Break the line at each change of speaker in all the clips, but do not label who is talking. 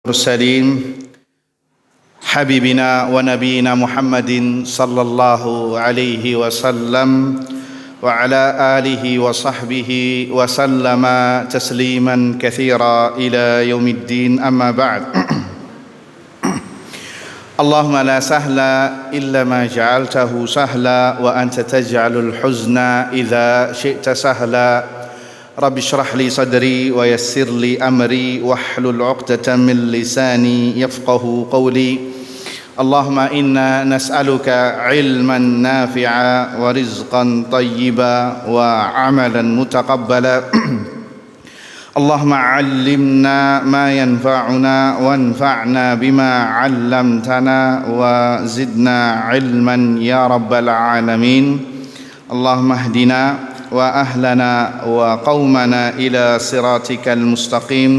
المرسلين حبيبنا ونبينا محمد صلى الله عليه وسلم وعلى آله وصحبه وسلم تسليما كثيرا إلى يوم الدين أما بعد اللهم لا سهل إلا ما جعلته سهلا وأنت تجعل الحزن إذا شئت سهلا رب اشرح لي صدري ويسر لي أمري واحلل عقدة من لساني يفقه قولي اللهم إنا نسألك علما نافعا ورزقا طيبا وعملا متقبلا اللهم علمنا ما ينفعنا وانفعنا بما علمتنا وزدنا علما يا رب العالمين اللهم اهدنا وأهلنا وقومنا إلى صراطك المستقيم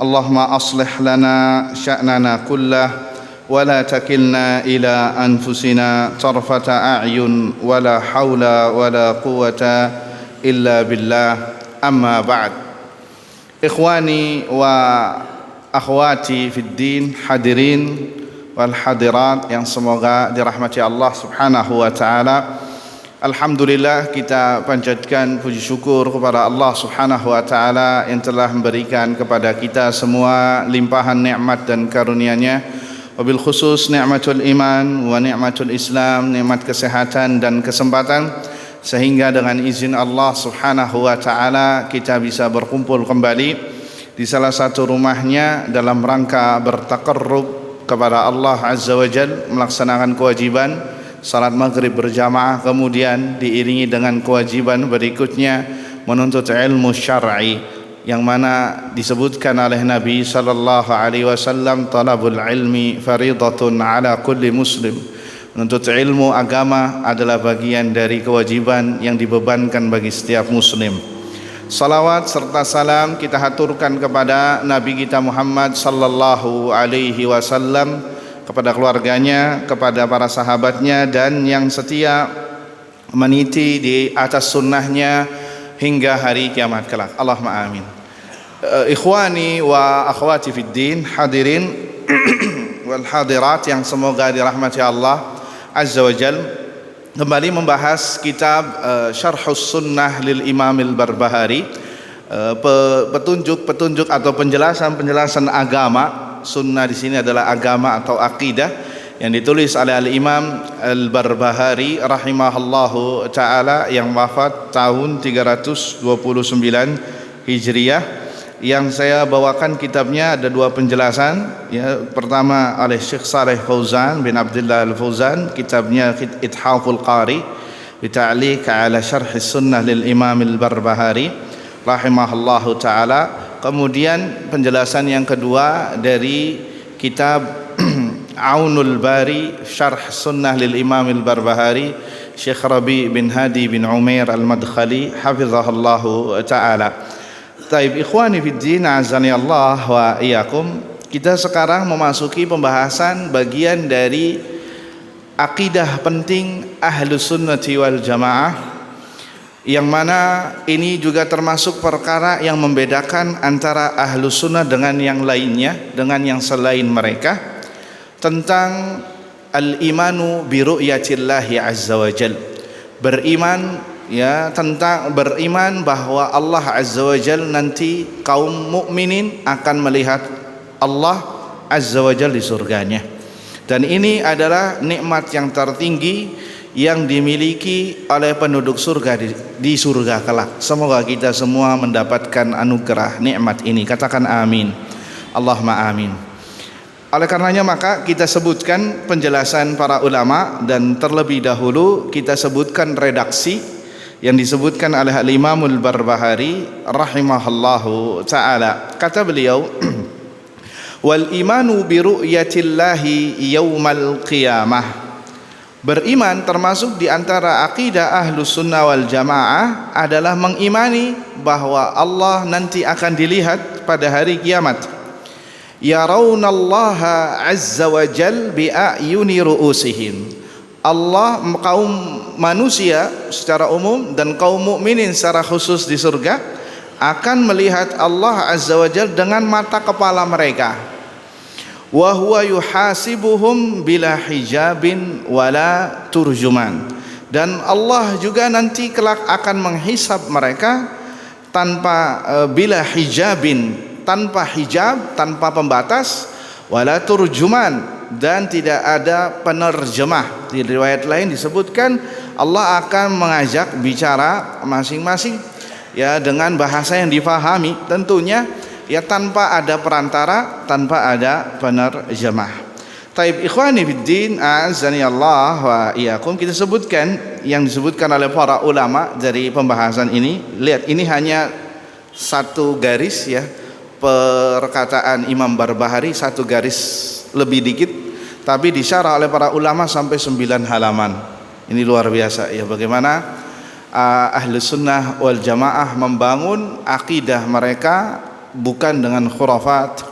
اللهم أصلح لنا شأننا كله ولا تكلنا إلى أنفسنا طرفة أعين ولا حول ولا قوة إلا بالله أما بعد إخواني وأخواتي في الدين hadirin wal hadirat yang semoga dirahmati Allah Subhanahu wa taala. Alhamdulillah, kita panjatkan puji syukur kepada Allah Subhanahu wa taala yang telah memberikan kepada kita semua limpahan nikmat dan karunia-Nya, wabil khusus nikmatul iman wa nikmatul Islam, nikmat kesehatan dan kesempatan, sehingga dengan izin Allah Subhanahu wa taala kita bisa berkumpul kembali di salah satu rumahnya dalam rangka bertaqarrub kepada Allah Azza wa Jalla, melaksanakan kewajiban salat maghrib berjamaah, kemudian diiringi dengan kewajiban berikutnya menuntut ilmu syar'i, yang mana disebutkan oleh Nabi sallallahu alaihi wasallam, talabul ilmi faridatun ala kulli muslim. Menuntut ilmu agama adalah bagian dari kewajiban yang dibebankan bagi setiap muslim. Salawat serta salam kita haturkan kepada Nabi kita Muhammad sallallahu alaihi wasallam, kepada keluarganya, kepada para sahabatnya, dan yang setia meniti di atas sunnahnya hingga hari kiamat kelak. Allahumma amin. Ikhwani wa akhwati fid din, hadirin wal hadirat yang semoga dirahmati Allah Azza wa Jal, kembali membahas kitab Syarhus Sunnah lil Imam al-Barbahari, petunjuk-petunjuk atau penjelasan-penjelasan agama. Sunnah di sini adalah agama atau akidah, yang ditulis oleh Al-Imam Al-Barbahari rahimahullahu taala yang wafat tahun 329 Hijriah. Yang saya bawakan kitabnya ada dua penjelasan. Ya, pertama oleh Syekh Saleh Fauzan bin Abdullah Al-Fauzan, kitabnya Ithaful Qari bi ta'liq ala Syarh Sunnah lil Imam Al-Barbahari rahimahullahu taala. Kemudian penjelasan yang kedua dari kitab Aunul Bari Syarh Sunnah lil Imam al-Barbahari, Syekh Rabi bin Hadi bin Umair al-Madkhali hafizahullahu ta'ala. Taib ikhwani fid din, azani Allah wa iyyakum. Kita sekarang memasuki pembahasan bagian dari akidah penting Ahlus Sunnati wal Jamaah, yang mana ini juga termasuk perkara yang membedakan antara Ahlus Sunnah dengan yang lainnya, dengan yang selain mereka, tentang al-imanu bi ru'yatillahi azza wa jal. Beriman, ya, tentang beriman bahwa Allah azza wa jal nanti kaum mukminin akan melihat Allah azza wa jal di surganya. Dan ini adalah nikmat yang tertinggi yang dimiliki oleh penduduk surga di surga kelak. Semoga kita semua mendapatkan anugerah nikmat ini. Katakan amin. Allahumma amin. Oleh karenanya maka kita sebutkan penjelasan para ulama, dan terlebih dahulu kita sebutkan redaksi yang disebutkan oleh Al-Imamul Barbahari rahimahullahu ta'ala. Kata beliau, wal imanu bi ru'yatillahi yaumal qiyamah. Beriman termasuk di antara akidah Ahlus Sunnah wal Jamaah adalah mengimani bahwa Allah nanti akan dilihat pada hari kiamat. Yarawnallaha azza wa jal bi a'yuni ru'usihim. Allah, kaum manusia secara umum dan kaum mukminin secara khusus di surga akan melihat Allah azza wa jal dengan mata kepala mereka. wa huwa yuhasibuhum bila hijabin wala turjuman. Dan Allah juga nanti kelak akan menghisab mereka tanpa bila hijabin, tanpa hijab, tanpa pembatas, wala turjuman, dan tidak ada penerjemah. Di riwayat lain disebutkan Allah akan mengajak bicara masing-masing ya dengan bahasa yang difahami, tentunya ya tanpa ada perantara, tanpa ada penerjemah. Taib ikhwani fiddin, a'azzani Allah wa iyyakum, kita sebutkan yang disebutkan oleh para ulama dari pembahasan ini. Lihat, ini hanya satu garis ya, perkataan Imam Barbahari, satu garis lebih dikit, tapi disyarah oleh para ulama sampai 9 halaman. Ini luar biasa ya, bagaimana ahli sunnah wal jamaah membangun akidah mereka bukan dengan khurafat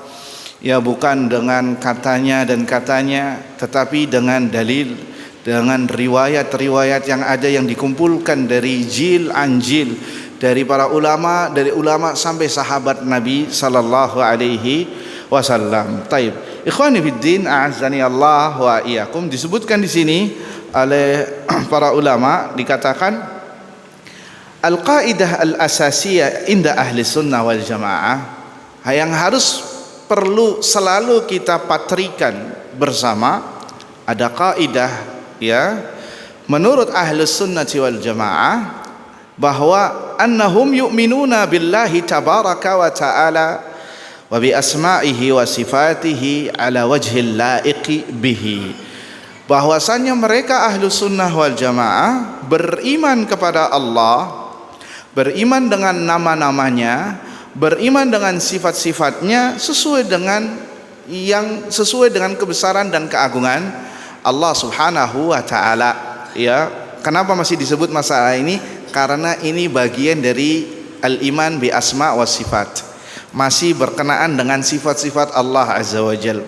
ya, bukan dengan katanya dan katanya, tetapi dengan dalil, dengan riwayat-riwayat yang ada yang dikumpulkan dari jil an jil, dari para ulama, dari ulama sampai sahabat Nabi sallallahu alaihi wasallam. Taib. Ikhwani fiddin, a'azzani Allah wa iyyakum, disebutkan di sini oleh para ulama, dikatakan al-qaidah al-asasiyah inda ahli sunnah wal jamaah, yang harus perlu selalu kita patrikan bersama, ada kaidah ya menurut ahli sunnah wal jamaah, bahwa annahum yu'minuna billahi tabaraka wa ta'ala wa bi asma'ihi wa sifatihi ala wajhil laiqi bihi, bahwasanya mereka ahlu sunnah wal jamaah beriman kepada Allah, beriman dengan nama-namanya, beriman dengan sifat-sifatnya sesuai dengan kebesaran dan keagungan Allah Subhanahu wa taala ya. Kenapa masih disebut masalah ini? Karena ini bagian dari al-iman bi asma wa sifat, masih berkenaan dengan sifat-sifat Allah azza wajal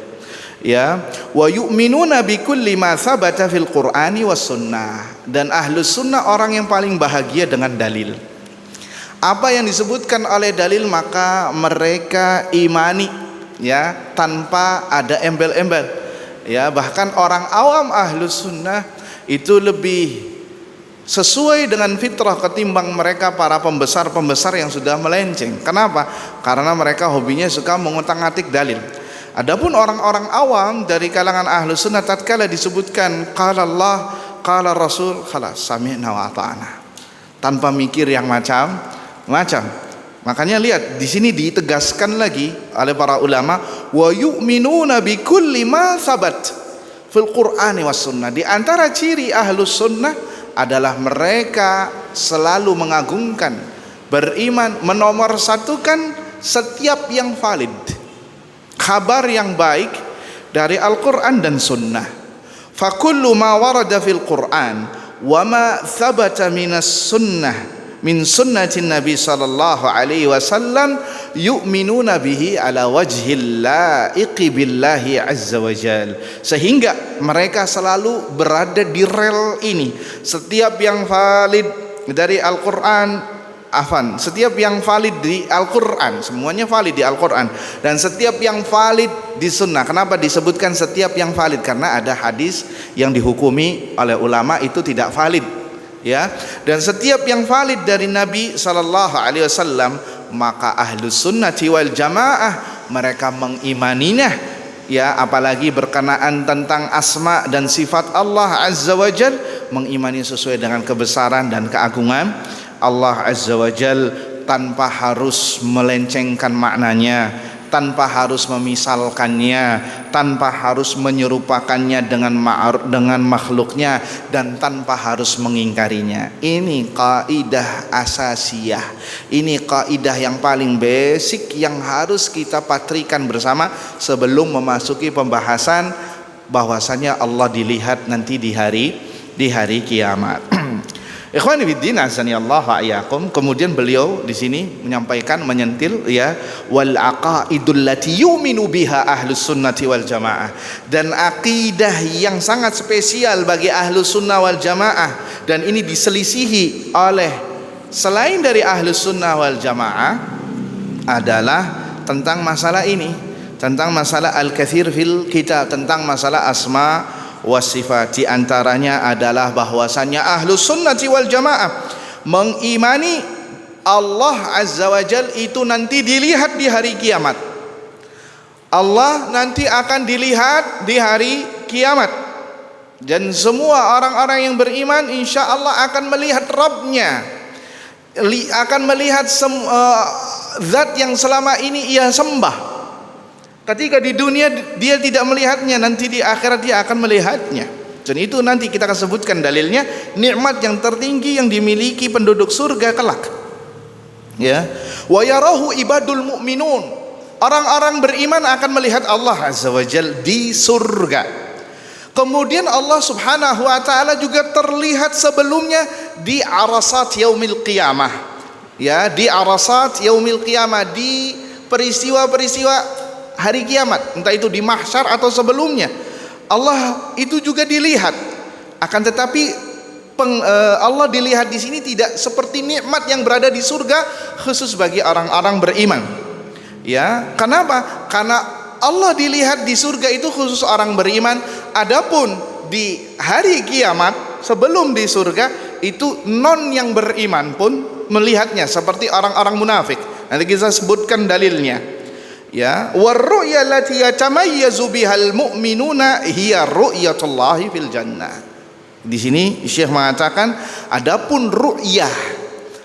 ya. Wa yu'minuna bi kulli ma thabata fil qur'ani was sunnah, dan ahlus sunnah orang yang paling bahagia dengan dalil. Apa yang disebutkan oleh dalil maka mereka imani ya, tanpa ada embel-embel ya. Bahkan orang awam ahlus sunnah itu lebih sesuai dengan fitrah ketimbang mereka para pembesar-pembesar yang sudah melenceng. Kenapa? Karena mereka hobinya suka mengutak-atik dalil. Adapun orang-orang awam dari kalangan ahlus sunnah, tatkala disebutkan qala Allah, qala Rasul, khalas sami'na wa ata'na, tanpa mikir yang macam. Makanya lihat di sini ditegaskan lagi oleh para ulama, wa yu'minuna bi kulli ma thabat fil Qur'ani was sunnah. Di antara ciri ahlus sunnah adalah mereka selalu mengagungkan, beriman, menomorsatukan setiap yang valid, kabar yang baik dari Al-Qur'an dan sunnah. Fa kullu ma warada fil Qur'an wa ma thabata minas sunnah min sunnatin Nabi sallallahu alaihi wasallam yu'minuna bihi ala wajhil laiqi billahi azza wajal. Sehingga mereka selalu berada di rel ini. Setiap yang valid dari Al-Qur'an, setiap yang valid di Al-Qur'an, semuanya valid di Al-Qur'an, dan setiap yang valid di sunnah. Kenapa disebutkan setiap yang valid? Karena ada hadis yang dihukumi oleh ulama itu tidak valid ya. Dan setiap yang valid dari Nabi sallallahu alaihi wasallam, maka ahlus sunnati wal jamaah mereka mengimaninya ya. Apalagi berkenaan tentang asma dan sifat Allah azza wajal, mengimani sesuai dengan kebesaran dan keagungan Allah azza wajal, tanpa harus melencengkan maknanya, tanpa harus memisalkannya, tanpa harus menyerupakannya dengan makhluknya, dan tanpa harus mengingkarinya. Ini kaidah asasiyah, ini kaidah yang paling basic yang harus kita patrikan bersama sebelum memasuki pembahasan bahwasanya Allah dilihat nanti di hari kiamat. Ikhwani fiddin, azani Allah wa iyyakum. Kemudian beliau di sini menyampaikan, menyentil ya, wal aqaidul lati yu'minu biha ahlus sunnati wal jamaah, dan akidah yang sangat spesial bagi ahlus sunnah wal jamaah, dan ini diselisihi oleh selain dari ahlus sunnah wal jamaah adalah tentang masalah ini, tentang masalah al-katsir fil kitab, tentang masalah asma wa sifat. Di antaranya adalah bahwasannya Ahlus Sunnati wal Jamaah mengimani Allah Azza wa Jal itu nanti dilihat di hari kiamat. Allah nanti akan dilihat di hari kiamat, dan semua orang-orang yang beriman insya Allah akan melihat Rabbnya, akan melihat zat yang selama ini ia sembah. Ketika di dunia dia tidak melihatnya, nanti di akhirat dia akan melihatnya. Dan itu nanti kita akan sebutkan dalilnya, nikmat yang tertinggi yang dimiliki penduduk surga kelak. Ya, wa yarahu ibadul mu'minun. Orang-orang beriman akan melihat Allah Azza wa Jal di surga. Kemudian Allah Subhanahu wa taala juga terlihat sebelumnya di arasat yaumil qiyamah. Ya, di arasat yaumil qiyamah, di peristiwa-peristiwa hari kiamat, entah itu di mahsyar atau sebelumnya. Allah itu juga dilihat. Akan tetapi Allah dilihat di sini tidak seperti nikmat yang berada di surga khusus bagi orang-orang beriman. Ya, kenapa? Karena Allah dilihat di surga itu khusus orang beriman. Adapun di hari kiamat sebelum di surga itu non yang beriman pun melihatnya seperti orang-orang munafik. Nanti kita sebutkan dalilnya. Ya, warru'ya allati yatamayyazu bihal mu'minuna hiya ru'yatullahi fil jannah. Di sini Syekh mengatakan adapun ru'yah,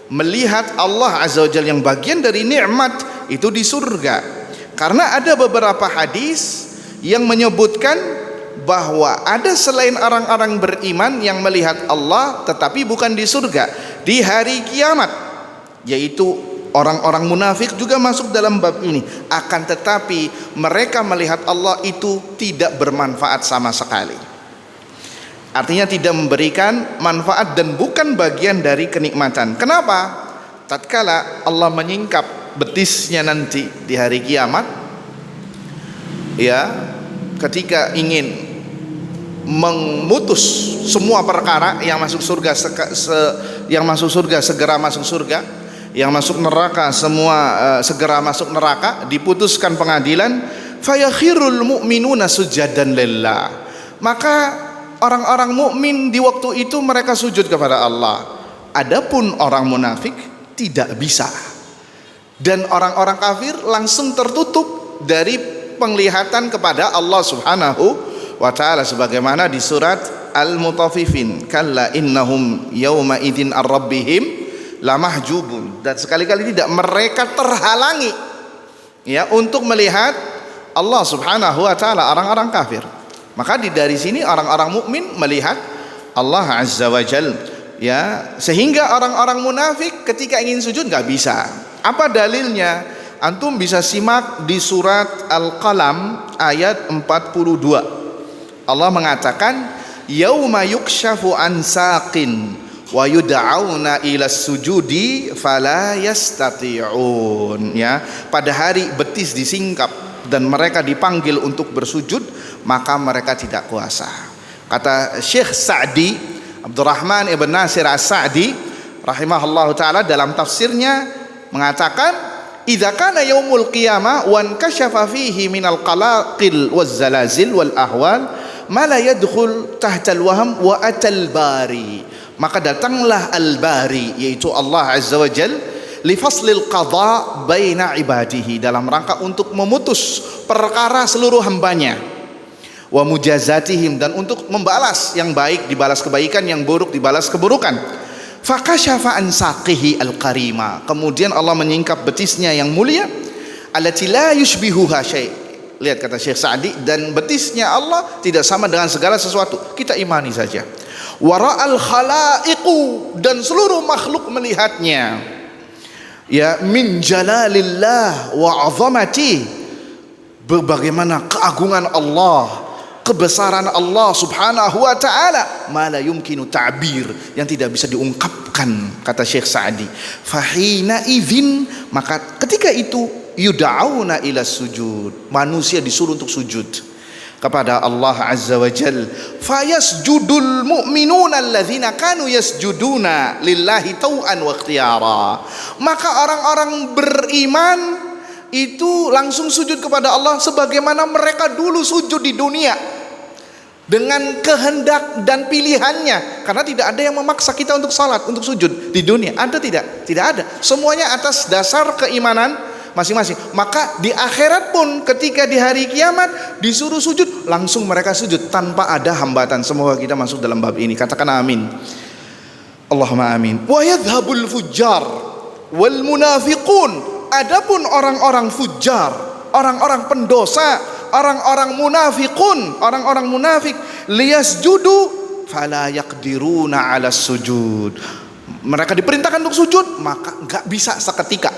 melihat Allah Azza wa Jalla yang bagian dari nikmat itu di surga. Karena ada beberapa hadis yang menyebutkan bahwa ada selain orang-orang beriman yang melihat Allah tetapi bukan di surga, di hari kiamat, yaitu orang-orang munafik juga masuk dalam bab ini. Akan tetapi mereka melihat Allah itu tidak bermanfaat sama sekali. Artinya tidak memberikan manfaat dan bukan bagian dari kenikmatan. Kenapa? Tatkala Allah menyingkap betisnya nanti di hari kiamat, ya, ketika ingin memutus semua perkara, yang masuk surga segera masuk surga, yang masuk neraka semua segera masuk neraka, diputuskan pengadilan, fayakhirul mu'minuna sujadan lillah. Maka orang-orang mukmin di waktu itu mereka sujud kepada Allah. Adapun orang munafik tidak bisa. Dan orang-orang kafir langsung tertutup dari penglihatan kepada Allah Subhanahu wa taala, sebagaimana di surat Al-Mutaffifin, kalla innahum yauma idzin ar-rabbihim lamahjubun. Dan sekali-kali tidak mereka terhalangi, ya, untuk melihat Allah Subhanahu wa taala, orang-orang kafir. Maka dari sini orang-orang mukmin melihat Allah Azza wa Jalla, ya, sehingga orang-orang munafik ketika ingin sujud nggak bisa. Apa dalilnya? Antum bisa simak di surat Al-Qalam ayat 42. Allah mengatakan, yauma yukshafu an saqin wa yud'auna ila sujudi fala yastati'un. Ya, pada hari betis disingkap dan mereka dipanggil untuk bersujud, maka mereka tidak kuasa. Kata Syekh Sa'di, Abdurrahman ibn Nasir As-Sa'di rahimahullahu taala dalam tafsirnya mengatakan, idza kana yaumul qiyamah wan kashafa fihi minal qalaqil waz zalazil wal ahwal ma la yadkhul tahta al wahm wa atal bari. Maka datanglah al bari, yaitu Allah Azza wa Jalla, li faslil qada baina ibadihi, dalam rangka untuk memutus perkara seluruh hambanya, wa mujazatihim, dan untuk membalas yang baik dibalas kebaikan, yang buruk dibalas keburukan. Fakashafa an saqihi al-karima, kemudian Allah menyingkap betisnya yang mulia, allati la yushbihuha syai'. Lihat kata Syekh Sa'di, dan betisnya Allah tidak sama dengan segala sesuatu, kita imani saja. Wara'al khalaiqu, dan seluruh makhluk melihatnya, ya, min jalalillah wa 'azamati, bagaimana keagungan Allah, kebesaran Allah Subhanahu wa taala, ma la yumkinu ta'bir, yang tidak bisa diungkapkan, kata Syekh Sa'di. Fahina idzin, maka ketika itu yud'auna ila sujud, manusia disuruh untuk sujud kepada Allah Azza wa Jalla. Fayasjudul mu'minuna alladzina kanu yasjuduna lillahi tau'an wa ikhtiyara. Maka orang-orang beriman itu langsung sujud kepada Allah sebagaimana mereka dulu sujud di dunia dengan kehendak dan pilihannya, karena tidak ada yang memaksa kita untuk salat, untuk sujud di dunia. Ada tidak? Tidak ada. Semuanya atas dasar keimanan masing-masing. Maka di akhirat pun ketika di hari kiamat disuruh sujud, langsung mereka sujud tanpa ada hambatan. Semoga kita masuk dalam bab ini. Katakan amin. Allahumma amin. Wa yadhhabul fujjar wal munafiqun. Adapun orang-orang fujar, orang-orang pendosa, orang-orang munafiqun, orang-orang munafik, liyasjudu fala yaqdiruna 'ala sujud. Mereka diperintahkan untuk sujud, maka enggak bisa seketika.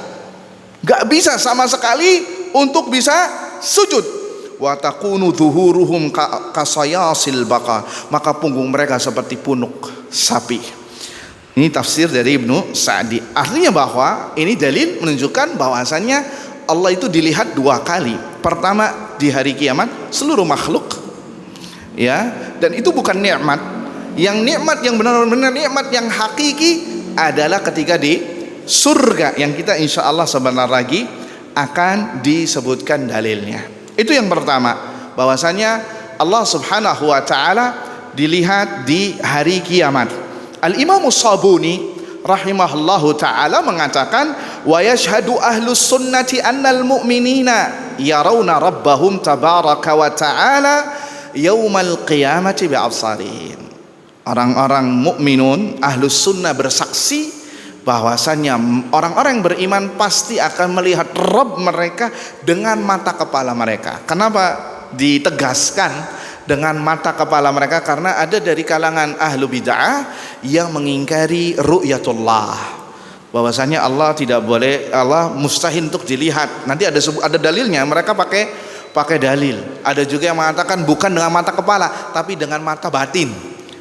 Enggak bisa sama sekali untuk bisa sujud. Wa takunu dhuhuruhum kasayasil baqa. Maka punggung mereka seperti punuk sapi. Ini tafsir dari Ibnu Sa'di. Artinya bahwa ini dalil menunjukkan bahwasannya Allah itu dilihat dua kali. Pertama di hari kiamat seluruh makhluk, ya, dan itu bukan nikmat. Yang nikmat yang benar-benar nikmat yang hakiki adalah ketika di surga, yang kita insya Allah sebentar lagi akan disebutkan dalilnya. Itu yang pertama, bahwasanya Allah Subhanahu wa taala dilihat di hari kiamat. Al-Imam As-Sabuni rahimahullahu ta'ala mengatakan, wa yashhadu ahlus sunnati annal mu'minina yarawna rabbahum tabaraka wa ta'ala yawmal qiyamati bi'absarihim. Orang-orang mukminun ahlus sunnah bersaksi bahwasannya orang-orang yang beriman pasti akan melihat Rabb mereka dengan mata kepala mereka. Kenapa ditegaskan dengan mata kepala mereka? Karena ada dari kalangan ahlu bid'ah yang mengingkari ru'yatullah, bahwasanya Allah tidak boleh, Allah mustahil untuk dilihat. Nanti ada dalilnya, mereka pakai dalil. Ada juga yang mengatakan bukan dengan mata kepala tapi dengan mata batin,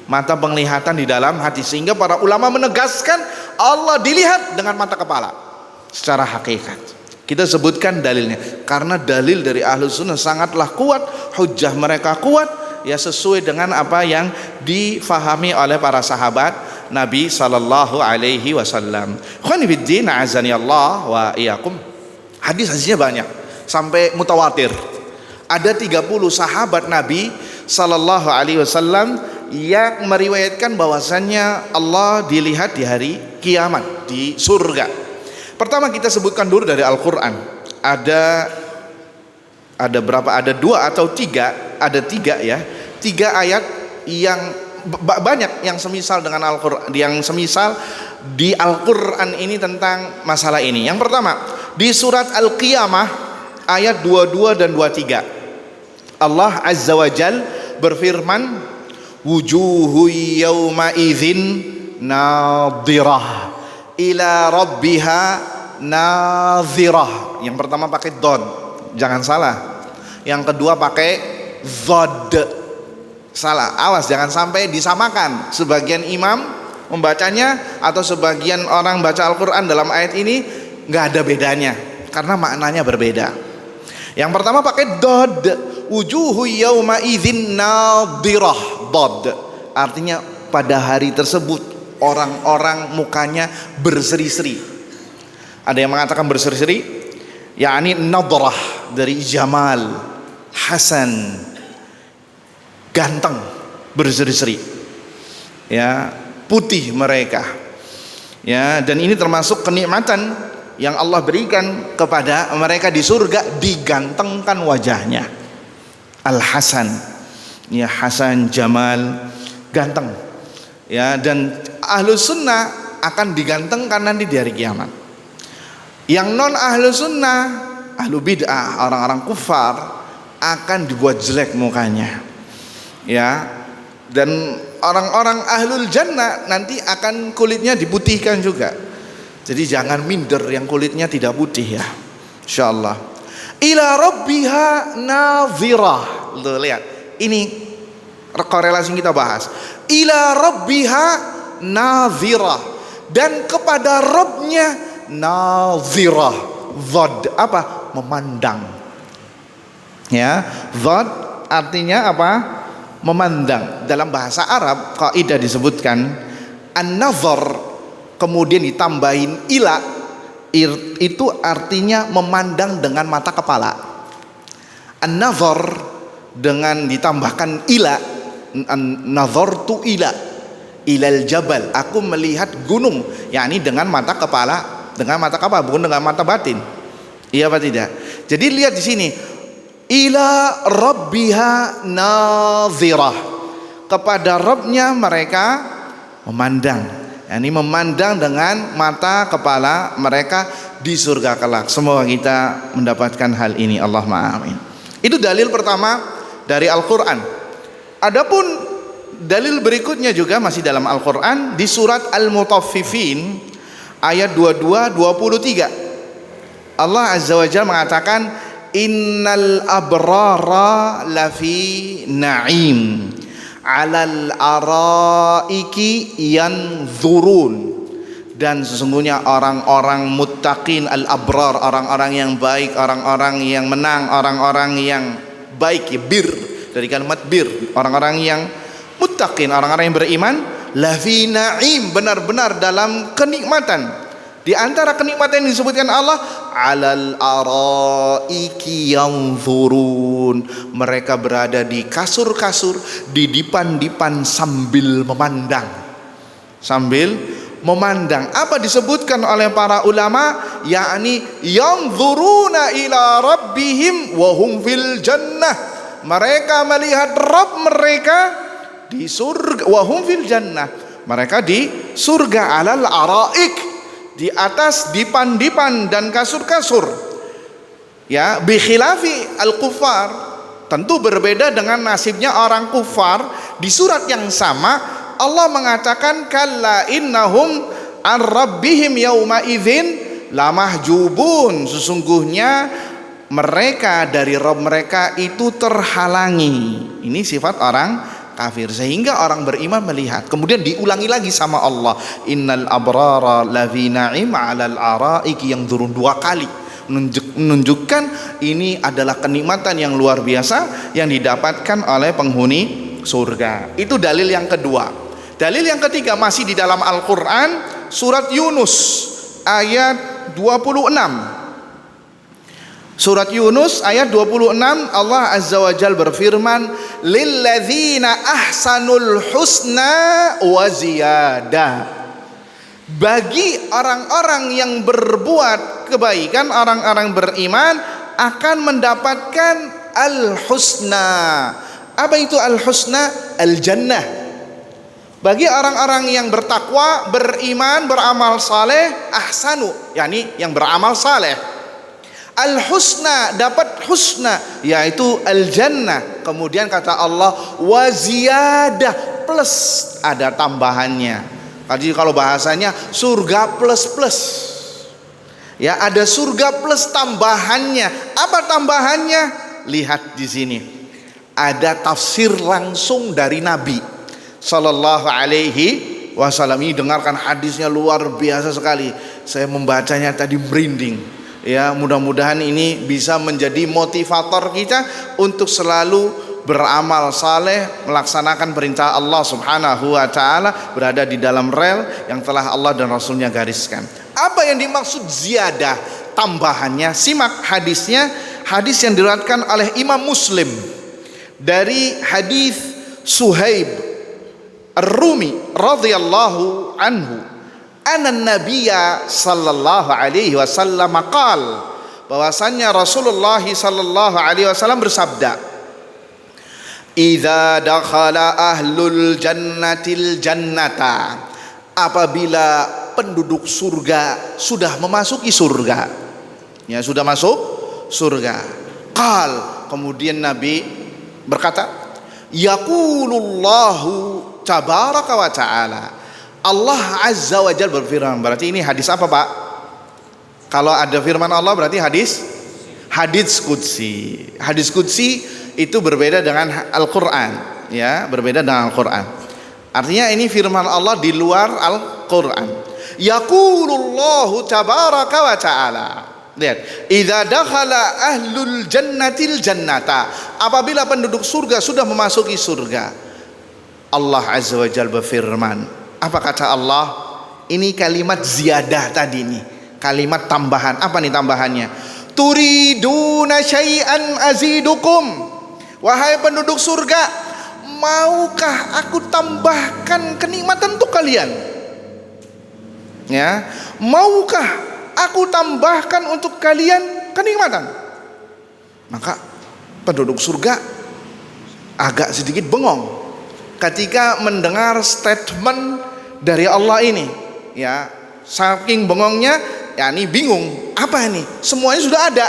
mata penglihatan di dalam hati, sehingga para ulama menegaskan Allah dilihat dengan mata kepala secara hakikat. Kita sebutkan dalilnya karena dalil dari Ahlus Sunnah sangatlah kuat, hujjah mereka kuat, ya, sesuai dengan apa yang difahami oleh para sahabat Nabi sallallahu alaihi wasallam. Khani fiddin azani Allah wa iyyakum. Hadis-hadisnya banyak sampai mutawatir. Ada 30 sahabat Nabi sallallahu alaihi wasallam yang meriwayatkan bahwasannya Allah dilihat di hari kiamat di surga. Pertama kita sebutkan dulu dari Al-Quran. Ada berapa? Ada 2 atau 3? Ada 3 ya. 3 ayat yang banyak yang semisal dengan Al-Quran, yang semisal di Al-Quran ini tentang masalah ini. Yang pertama di surat Al-Qiyamah ayat 22 dan 23. Allah Azza wa Jal berfirman, wujuhu yawma idzin nadhirah ila rabbiha nadhirah. Yang pertama pakai dod, jangan salah. Yang kedua pakai zod, salah, awas jangan sampai disamakan. Sebagian imam membacanya atau sebagian orang baca Al-Quran dalam ayat ini nggak ada bedanya karena maknanya berbeda. Yang pertama pakai dod, wujuhu yawma idzin nadhirah. Dod artinya pada hari tersebut orang-orang mukanya berseri-seri. Ada yang mengatakan berseri-seri, yakni nadrah dari jamal, hasan, ganteng, berseri-seri. Ya, putih mereka. Ya, dan ini termasuk kenikmatan yang Allah berikan kepada mereka di surga, digantengkan wajahnya. Al-Hasan. Ya, Hasan, Jamal, ganteng. Ya, dan Ahlus Sunnah akan digantengkan nanti di hari kiamat. Yang non Ahlus Sunnah, ahlu bid'ah, orang-orang kufar akan dibuat jelek mukanya. Ya, dan orang-orang ahlul jannah nanti akan kulitnya diputihkan juga. Jadi jangan minder yang kulitnya tidak putih ya, insyaallah. Ila rabbiha nadhirah. Loh, lihat ini korelasi kita bahas. Ila rabbiha nadhirah, dan kepada Rabbnya nadhirah. Dhad apa? Memandang. Ya, dhad artinya apa? Memandang. Dalam bahasa Arab kaidah disebutkan an-nazar kemudian ditambahin ila, Itu artinya memandang dengan mata kepala. An-nazar dengan ditambahkan ila, an-nazartu ilal jabal, aku melihat gunung, yakni dengan mata kepala, bukan dengan mata batin. Iya apa tidak? Jadi lihat di sini, ila rabbiha nazirah, kepada Rabbnya mereka memandang, yakni memandang dengan mata kepala mereka di surga kelak. Semoga kita mendapatkan hal ini, Allahumma amin. Itu dalil pertama dari Al-Quran. Adapun dalil berikutnya juga masih dalam Al-Quran, di surat Al-Mutaffifin ayat 22-23. Allah Azza wa Jalla mengatakan, innal abrara lafi na'im alal araiki yanzurun, dan sesungguhnya orang-orang muttaqin, al-abrar, orang-orang yang baik, orang-orang yang menang, orang-orang yang baik, ya, bir, dari kalimat bir, orang-orang yang muttaqin, orang-orang yang beriman, lafi na'im, benar-benar dalam kenikmatan. Di antara kenikmatan yang disebutkan Allah, alal araiki yanzurun, mereka berada di kasur-kasur, di dipan-dipan sambil memandang. Apa disebutkan oleh para ulama, yakni yanzuruna ila rabbihim wa hum fil jannah, mereka melihat Rabb mereka di surga, wa hum fil jannah, mereka di surga, alal araik, di atas dipan-dipan dan kasur-kasur. Ya, bi khilafi al-kuffar, tentu berbeda dengan nasibnya orang kufar. Di surat yang sama Allah mengatakan, kalla innahum an rabbihim yauma idzin lamahjubun, sesungguhnya mereka dari Rabb mereka itu terhalangi. Ini sifat orang kafir, sehingga orang beriman melihat. Kemudian diulangi lagi sama Allah, innal abrara lafi na'im 'alal araiki, yang turun 2 kali, menunjukkan ini adalah kenikmatan yang luar biasa yang didapatkan oleh penghuni surga. Itu dalil yang kedua. Dalil yang ketiga masih di dalam Al-Quran, surat Yunus ayat 26. Surat Yunus ayat 26, Allah Azza wa Jalla berfirman, lilladzina ahsanul husna wa ziyadah, bagi orang-orang yang berbuat kebaikan, orang-orang beriman akan mendapatkan al-husna. Apa itu al-husna? Al-jannah. Bagi orang-orang yang bertakwa, beriman, beramal saleh, ahsanu, yakni yang beramal saleh. Al-husna, dapat husna, yaitu al-jannah. Kemudian kata Allah, wa ziyadah, plus, ada tambahannya. Jadi kalau bahasanya surga plus. Ya, ada surga plus tambahannya. Apa tambahannya? Lihat di sini. Ada tafsir langsung dari Nabi Sallallahu alaihi wasallam. Ini dengarkan, hadisnya luar biasa sekali. Saya membacanya tadi merinding. Ya, mudah-mudahan ini bisa menjadi motivator kita untuk selalu beramal saleh, melaksanakan perintah Allah Subhanahu wa taala, berada di dalam rel yang telah Allah dan Rasulnya gariskan. Apa yang dimaksud ziyadah, tambahannya? Simak hadisnya, hadis yang diriwayatkan oleh Imam Muslim dari hadis Suhaib Ar-Rumi radhiyallahu anhu, anna nabiyya sallallahu alaihi wasallam qaal, bahwasannya Rasulullah sallallahu alaihi wasallam bersabda, idza dakhala ahlul jannatil jannata, apabila penduduk surga sudah memasuki surga, ya, sudah masuk surga. Qal, kemudian Nabi berkata, yaqulullahu tabaraka wa ta'ala, Allah Azza wa Jalla berfirman. Berarti ini hadis apa, Pak? Kalau ada firman Allah berarti hadis qudsi. Hadis qudsi itu berbeda dengan Al-Quran, ya, berbeda dengan Al-Quran. Artinya ini firman Allah di luar Al-Quran. Yaqulullahu tabaraka wa ta'ala, lihat, idza dakhala ahlul jannatil jannata, apabila penduduk surga sudah memasuki surga, Allah Azza wa Jalla berfirman. Apa kata Allah? Ini kalimat ziyadah tadi nih, kalimat tambahan. Apa nih tambahannya? Turiduna syai'an azidukum. Wahai penduduk surga, maukah aku tambahkan kenikmatan untuk kalian? Ya, maukah aku tambahkan untuk kalian kenikmatan? Maka penduduk surga agak sedikit bengong ketika mendengar statement dari Allah ini. Ya, saking bengongnya, yakni bingung. Apa ini? Semuanya sudah ada.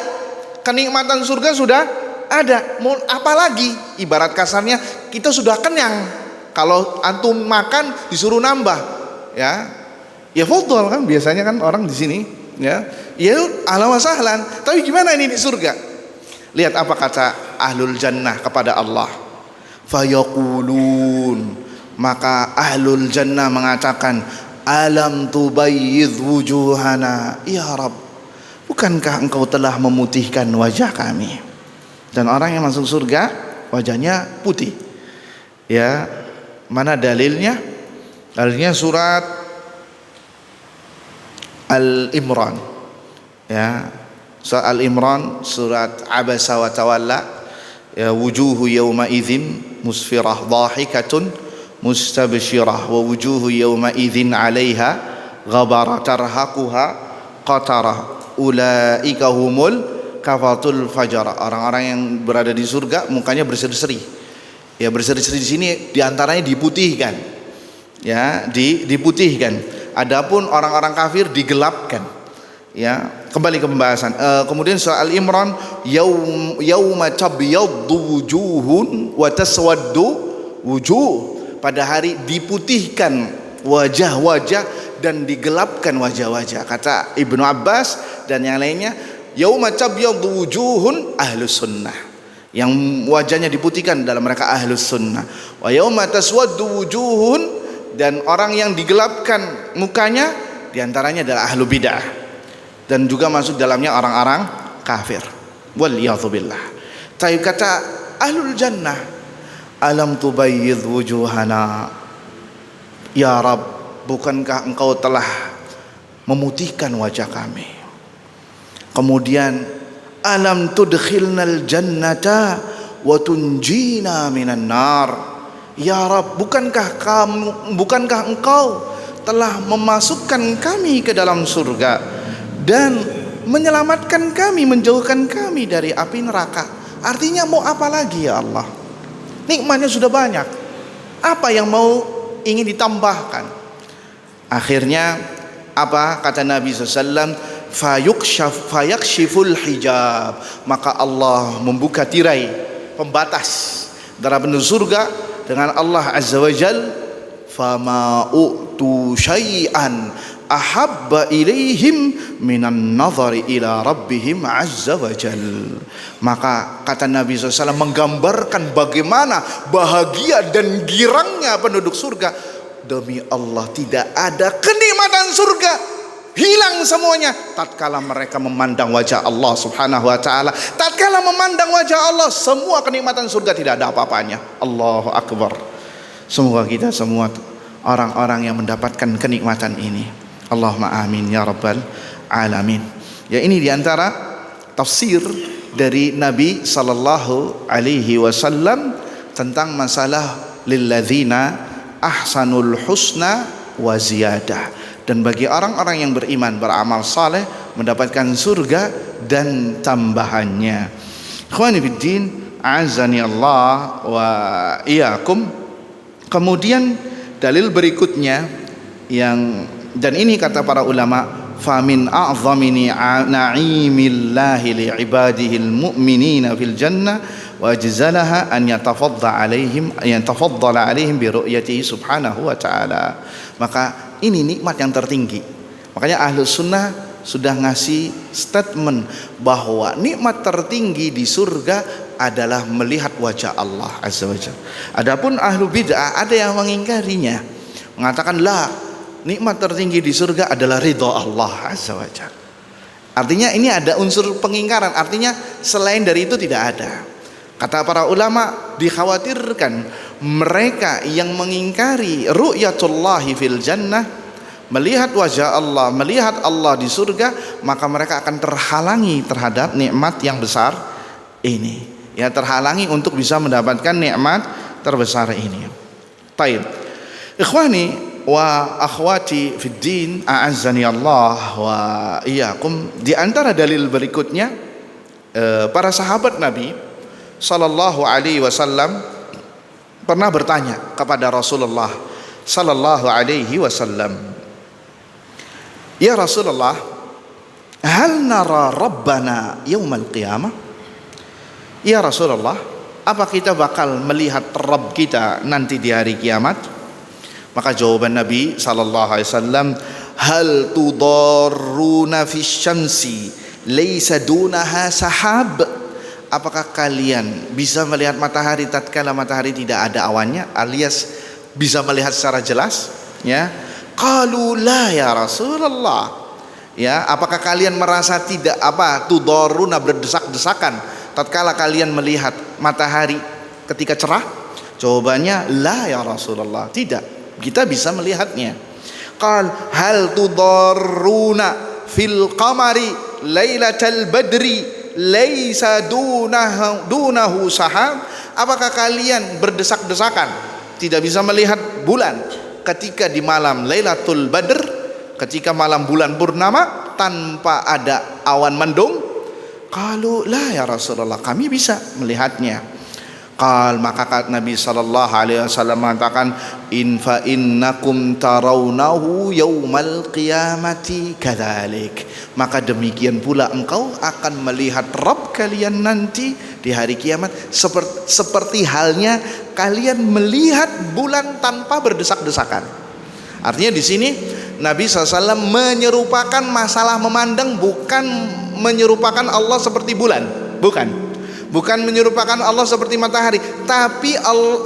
Kenikmatan surga sudah ada. Mau apa lagi? Ibarat kasarnya kita sudah kenyang. Kalau antum makan disuruh nambah, ya fadhal kan biasanya kan orang di sini, ya ahlan wa sahlan. Tapi gimana ini di surga? Lihat apa kata ahlul jannah kepada Allah. Fayaqulun, maka ahlul jannah mengatakan, alam tubayyidh wujuhana ya Rabb, bukankah engkau telah memutihkan wajah kami? Dan orang yang masuk surga wajahnya putih. Ya, mana dalilnya? Dalilnya surat Al-Imran. Ya, surat Al-Imran, surat Abasa wa Tawalla. Ya, wujuhu yawma idzin musfirah dhahikatun mustabshirah wa wujuhu yawma idzin 'alaiha ghabara tarhaquha qatarah ulaika humul kafatul fajar. Orang-orang yang berada di surga mukanya berseri-seri. Ya, berseri-seri di sini diantaranya diputihkan. Ya, diputihkan. Adapun orang-orang kafir digelapkan. Ya, kembali ke pembahasan. Kemudian surah Al-Imran, yauma tabyaddu wujuhun wa taswaddu wujuh. Pada hari diputihkan wajah-wajah dan digelapkan wajah-wajah. Kata Ibnu Abbas dan yang lainnya, yauma tabyaddu wujuhun ahlus sunnah. Yang wajahnya diputihkan dalam mereka ahlus sunnah. Wa yauma taswaddu wujuhun, dan orang yang digelapkan mukanya diantaranya adalah ahlu bid'ah. Dan juga masuk dalamnya orang-orang kafir. Waliyadzubillah. Tapi kata ahlul jannah, alam tubayyidh wujuhana ya Rabb, bukankah engkau telah memutihkan wajah kami? Kemudian alam tudkhilnal jannata wa tunjina minan nar ya Rabb, bukankah engkau telah memasukkan kami ke dalam surga dan menyelamatkan kami, menjauhkan kami dari api neraka? Artinya mau apa lagi ya Allah? Nikmatnya sudah banyak. Apa yang mau ingin ditambahkan? Akhirnya apa kata Nabi SAW? Fayakshiful hijab, maka Allah membuka tirai pembatas antara penduduk surga dengan Allah Azza wa Jal. Fama u'tu syai'an ahabba ilaihim minan nazari ila rabbihim azza wa jal. Maka kata Nabi SAW menggambarkan bagaimana bahagia dan girangnya penduduk surga. Demi Allah, tidak ada kenikmatan surga hilang semuanya tatkala mereka memandang wajah Allah subhanahu wa ta'ala. Tatkala memandang wajah Allah, semua kenikmatan surga tidak ada apa-apanya. Allahu Akbar. Semoga kita semua orang-orang yang mendapatkan kenikmatan ini. Allahumma amin ya rabbal alamin. Ya, ini diantara tafsir dari Nabi sallallahu alaihi wasallam tentang masalah lilladzina ahsanul husna wa ziyadah. Dan bagi orang-orang yang beriman, beramal saleh, mendapatkan surga dan tambahannya. Ikhwani fiddin, azani Allah wa iyyakum. Kemudian dalil berikutnya yang, dan ini kata para ulama, famin a'zami na'imillahi li'ibadihil mu'minina fil jannah wa ajzalaha an yatafaddala alaihim bi ru'yatihi subhanahu wa ta'ala. Maka ini nikmat yang tertinggi. Makanya Ahlus Sunnah sudah ngasih statement bahwa nikmat tertinggi di surga adalah melihat wajah Allah Azza wa Jalla. Adapun ahlu bid'ah ada yang mengingkarinya, mengatakan la, nikmat tertinggi di surga adalah ridha Allah Azza wa Jalla. Artinya ini ada unsur pengingkaran, artinya selain dari itu tidak ada. Kata para ulama, dikhawatirkan mereka yang mengingkari ru'yatullahi fil jannah, melihat wajah Allah, melihat Allah di surga, maka mereka akan terhalangi terhadap nikmat yang besar ini. Ya, terhalangi untuk bisa mendapatkan nikmat terbesar ini. Taib. Ikhwani wa akhwati fid din, a'azzani Allah wa iyyakum. Di antara dalil berikutnya, para sahabat Nabi sallallahu alaihi wasallam pernah bertanya kepada Rasulullah sallallahu alaihi wasallam, "Ya Rasulullah, hal nara Rabbana yaumal qiyamah?" Ya Rasulullah, apa kita bakal melihat Rabb kita nanti di hari kiamat? Maka jawaban Nabi sallallahu alaihi wasallam, "Hal tudarruna fi syamsi laisa dunaha sahab?" Apakah kalian bisa melihat matahari tatkala matahari tidak ada awannya, alias bisa melihat secara jelas? Ya, qalu la ya Rasulullah. Ya, apakah kalian merasa tidak tudarruna, berdesak-desakan tatkala kalian melihat matahari ketika cerah? Jawabannya la ya Rasulullah, tidak, kita bisa melihatnya. Qal hal tudarruna fil qamari lailatal badri laisa dunahu sahab? Apakah kalian berdesak-desakan tidak bisa melihat bulan ketika di malam Lailatul Badr, ketika malam bulan purnama tanpa ada awan mendung? Qalu la ya Rasulullah, kami bisa melihatnya. Qal, maka kata Nabi sallallahu alaihi wasallam mengatakan, in fa innakum tarawnahu yaumal qiyamati kadzalik. Maka demikian pula engkau akan melihat Rabb kalian nanti di hari kiamat seperti halnya kalian melihat bulan tanpa berdesak-desakan. Artinya di sini Nabi SAW menyerupakan masalah memandang, bukan menyerupakan Allah seperti bulan, bukan menyerupakan Allah seperti matahari, tapi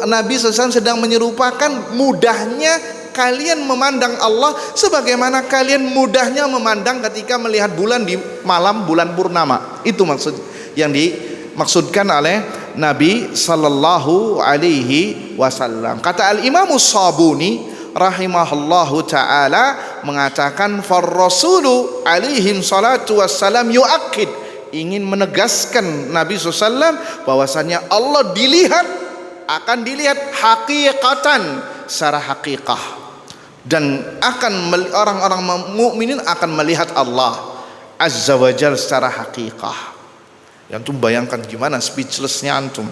Nabi SAW sedang menyerupakan mudahnya kalian memandang Allah sebagaimana kalian mudahnya memandang ketika melihat bulan di malam bulan purnama. Itu maksud yang dimaksudkan oleh Nabi sallallahu alaihi wasallam. Kata Al-Imam As-Sabuni rahimahullahu taala mengatakan, far rasulu alaihi salatu wassalam yuakkid, ingin menegaskan Nabi SAW bahwasanya Allah akan dilihat hakikatan, secara hakikah, dan orang-orang mukminin akan melihat Allah azza wajalla secara hakikah. Antum bayangkan gimana speechlessnya antum.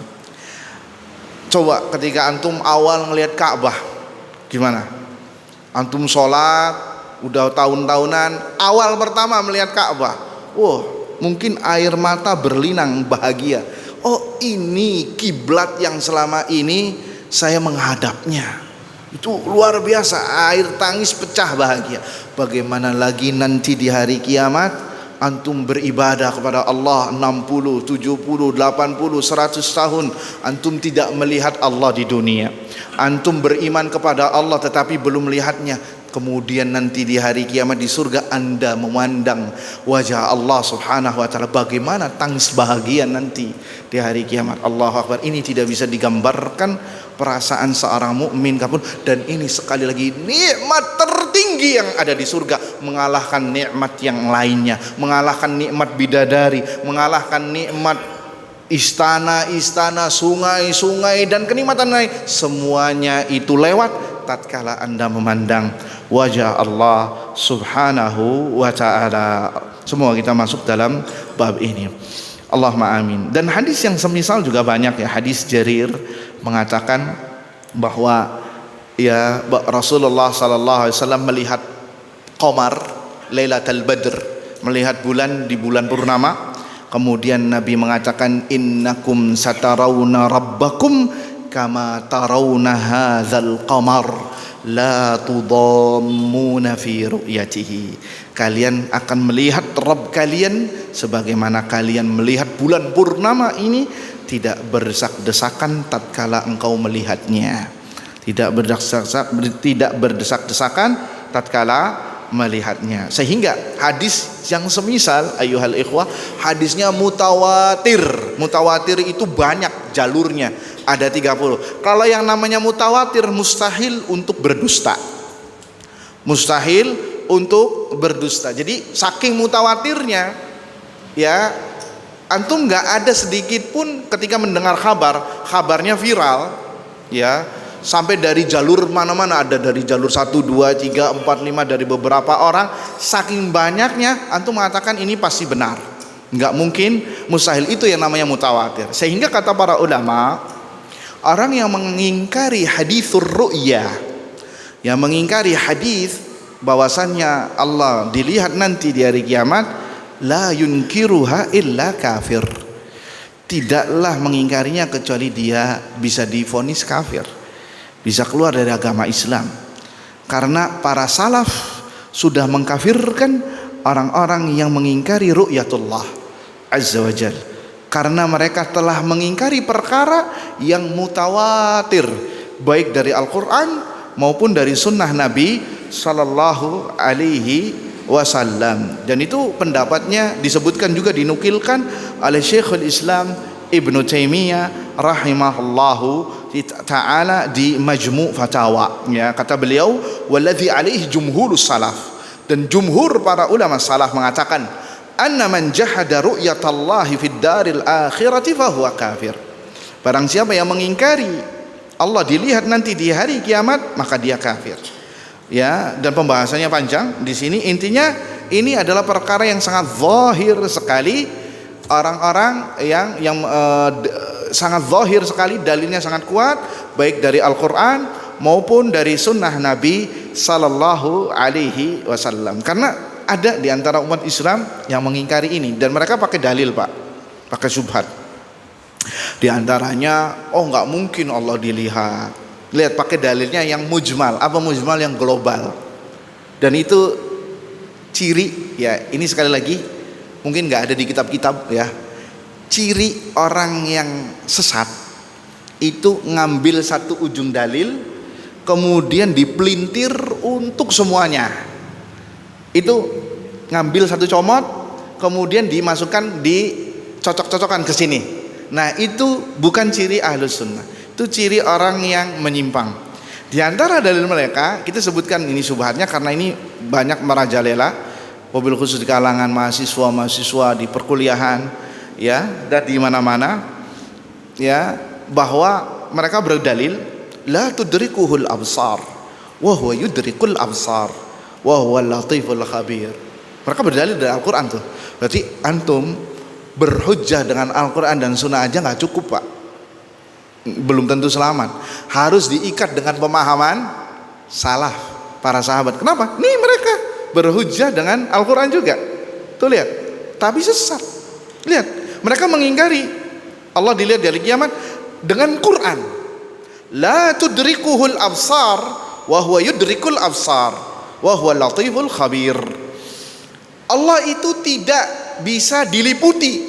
Coba ketika antum awal ngelihat Ka'bah, gimana? Antum sholat udah tahun-tahunan, awal pertama melihat Ka'bah, wah, mungkin air mata berlinang bahagia. Oh, ini kiblat yang selama ini saya menghadapnya. Itu luar biasa, air tangis pecah bahagia. Bagaimana lagi nanti di hari kiamat antum beribadah kepada Allah 60, 70, 80, 100 tahun, antum tidak melihat Allah di dunia. Antum beriman kepada Allah tetapi belum melihatnya. Kemudian nanti di hari kiamat di surga Anda memandang wajah Allah subhanahu wa ta'ala, bagaimana tangis bahagia nanti di hari kiamat. Allahu Akbar. Ini tidak bisa digambarkan perasaan seorang mukmin kapun, dan ini sekali lagi nikmat tertinggi yang ada di surga, mengalahkan nikmat yang lainnya, mengalahkan nikmat bidadari, mengalahkan nikmat istana-istana, sungai-sungai dan kenikmatan lain. Semuanya itu lewat tatkala Anda memandang wajah Allah subhanahu wa ta'ala. Semua kita masuk dalam bab ini. Allahumma amin. Dan hadis yang semisal juga banyak ya. Hadis Jarir mengatakan bahwa ya Rasulullah sallallahu alaihi wasallam melihat qamar Lailatul Badr, melihat bulan di bulan purnama. Kemudian Nabi mengatakan, innakum satarawna rabbakum kama tarawna hadzal qamar la tudammuna fi ru'yatihi. Kalian akan melihat Rabb kalian sebagaimana kalian melihat bulan purnama ini, tidak berdesak-desakan tatkala engkau melihatnya, tidak berdesak-desakan tatkala melihatnya. Sehingga hadis yang semisal ayyuhal ikhwah, hadisnya mutawatir. Mutawatir itu banyak jalurnya, ada 30. Kalau yang namanya mutawatir mustahil untuk berdusta. Mustahil untuk berdusta. Jadi saking mutawatirnya, ya, antum nggak ada sedikit pun ketika mendengar kabarnya viral, ya, sampai dari jalur mana-mana, ada dari jalur 1, 2, 3, 4, 5, dari beberapa orang, saking banyaknya antum mengatakan ini pasti benar. Nggak mungkin, mustahil. Itu yang namanya mutawatir. Sehingga kata para ulama, orang yang mengingkari haditsur ru'ya, yang mengingkari hadis bahwasannya Allah dilihat nanti di hari kiamat, la yunkiruha illa kafir. Tidaklah mengingkarinya kecuali dia bisa divonis kafir, bisa keluar dari agama Islam. Karena para salaf sudah mengkafirkan orang-orang yang mengingkari ru'yatullah azza wa jal, karena mereka telah mengingkari perkara yang mutawatir, baik dari Al-Quran maupun dari sunnah Nabi sallallahu alaihi wasallam. Dan itu pendapatnya disebutkan juga, dinukilkan oleh Syekhul Islam Ibnu Taimiyah rahimahullahu ta'ala di Majmu' Fatawa, ya, kata beliau, waladzi alaihi jumhurus salaf, dan jumhur para ulama salaf mengatakan, anna man jahada ru'yatallahi fid daril akhirati fahuwa kafir. Barang siapa yang mengingkari Allah dilihat nanti di hari kiamat, maka dia kafir. Ya, dan pembahasannya panjang di sini. Intinya ini adalah perkara yang sangat zahir sekali, orang-orang yang sangat zahir sekali, dalilnya sangat kuat, baik dari Al-Quran maupun dari sunnah Nabi sallallahu alaihi wasallam. Karena ada di antara umat Islam yang mengingkari ini, dan mereka pakai dalil, Pak, pakai syubhat. Di antaranya, oh nggak mungkin Allah dilihat. Lihat, pakai dalilnya yang mujmal. Apa mujmal? Yang global. Dan itu ciri, ya, ini sekali lagi mungkin nggak ada di kitab-kitab, ya. Ciri orang yang sesat itu ngambil satu ujung dalil kemudian dipelintir untuk semuanya. Itu ngambil satu comot kemudian dimasukkan, dicocok-cocokkan ke sini. Nah, itu bukan ciri ahlus sunnah, itu ciri orang yang menyimpang. Di antara dalil mereka, kita sebutkan ini subhatnya karena ini banyak merajalela, mobil khusus di kalangan mahasiswa di perkuliahan, ya, dan di mana-mana, ya, bahwa mereka berdalil la tudrikuhul absar wa huwa yudrikul absar wa huwal latiful khabir. Mereka berdalil dari Al-Quran tuh. Berarti antum berhujjah dengan Al-Quran dan Sunnah aja nggak cukup, Pak. Belum tentu selamat. Harus diikat dengan pemahaman salaf para sahabat. Kenapa? Nih mereka berhujjah dengan Al-Quran juga. Tuh lihat. Tapi sesat. Lihat. Mereka mengingkari Allah dilihat dari kiamat dengan Quran. La tudrikuhul absar wa huwa yudrikul absar wa huwal latiful khabir. Allah itu tidak bisa diliputi,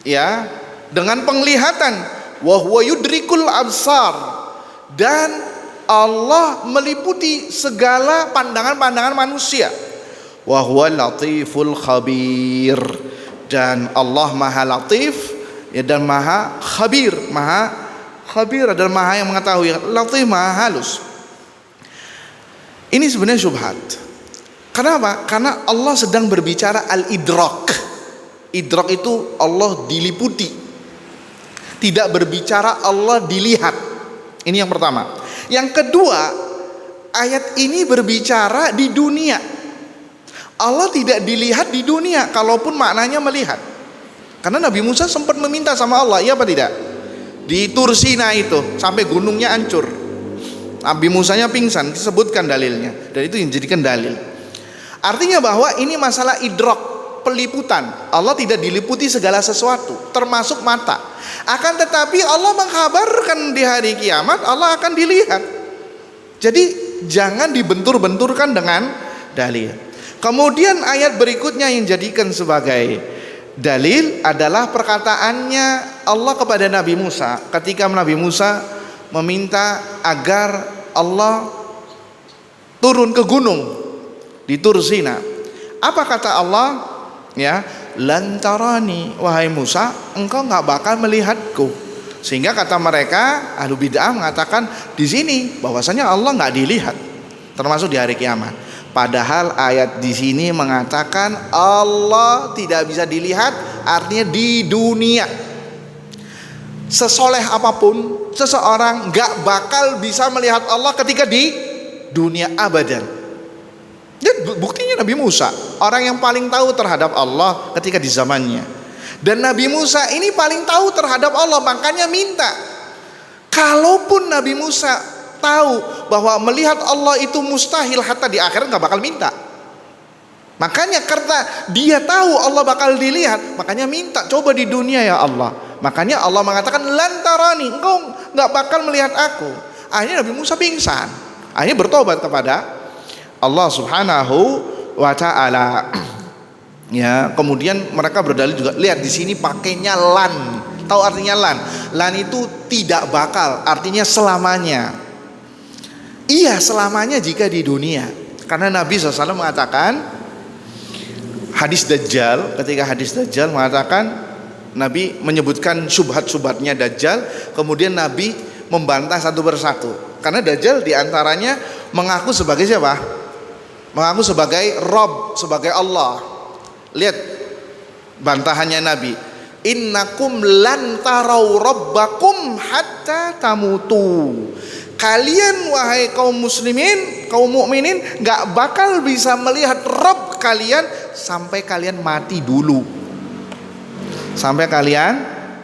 ya, dengan penglihatan. Wa huwa yudrikul absar, dan Allah meliputi segala pandangan-pandangan manusia. Wa huwal latiful khabir, dan Allah maha latif, ya, dan maha khabir. Maha khabir adalah maha yang mengetahui, latif maha halus. Ini sebenarnya syubhat. Kenapa? Karena Allah sedang berbicara al-idrak. Idrak itu Allah diliputi, tidak berbicara Allah dilihat. Ini yang pertama. Yang kedua, ayat ini berbicara di dunia. Allah tidak dilihat di dunia, kalaupun maknanya melihat. Karena Nabi Musa sempat meminta sama Allah, iya apa tidak? Di Tur Sina itu, sampai gunungnya hancur. Nabi Musanya pingsan, disebutkan dalilnya, dan itu yang dijadikan dalil. Artinya bahwa ini masalah idrak, peliputan. Allah tidak diliputi segala sesuatu, termasuk mata. Akan tetapi Allah mengkabarkan di hari kiamat Allah akan dilihat. Jadi jangan dibentur-benturkan dengan dalil. Kemudian ayat berikutnya yang jadikan sebagai dalil adalah perkataannya Allah kepada Nabi Musa ketika Nabi Musa meminta agar Allah turun ke gunung di Tur Sina. Apa kata Allah? Ya, lantarani, wahai Musa, engkau nggak bakal melihatku. Sehingga kata mereka ahlu bid'ah mengatakan di sini bahwasanya Allah nggak dilihat. termasuk di hari kiamat. Padahal ayat di sini mengatakan Allah tidak bisa dilihat, artinya di dunia. Sesoleh apapun seseorang gak bakal bisa melihat Allah ketika di dunia abadan. Dan buktinya Nabi Musa, orang yang paling tahu terhadap Allah ketika di zamannya. Dan Nabi Musa ini paling tahu terhadap Allah, makanya minta. Kalaupun Nabi Musa tahu bahwa melihat Allah itu mustahil, hatta di akhirat gak bakal minta. Makanya karena dia tahu Allah bakal dilihat, makanya minta, coba di dunia ya Allah. Makanya Allah mengatakan lantarani, engkau gak bakal melihat aku. Akhirnya Nabi Musa pingsan, akhirnya bertobat kepada Allah Subhanahu wa Ta'ala. Ya, kemudian mereka berdalil juga, lihat di sini pakainya lan. Tahu artinya lan? Lan itu tidak bakal, artinya selamanya. Iya, selamanya jika di dunia. Karena Nabi SAW mengatakan hadis Dajjal, ketika hadis Dajjal mengatakan, Nabi menyebutkan syubhat-syubhatnya Dajjal, kemudian Nabi membantah satu persatu. Karena Dajjal diantaranya mengaku sebagai siapa? Mengaku sebagai Rabb, sebagai Allah. Lihat bantahannya Nabi, innakum lan tarau rabbakum hatta tamutu. Kalian wahai kaum muslimin, kaum mukminin, gak bakal bisa melihat Rabb kalian sampai kalian mati dulu. Sampai kalian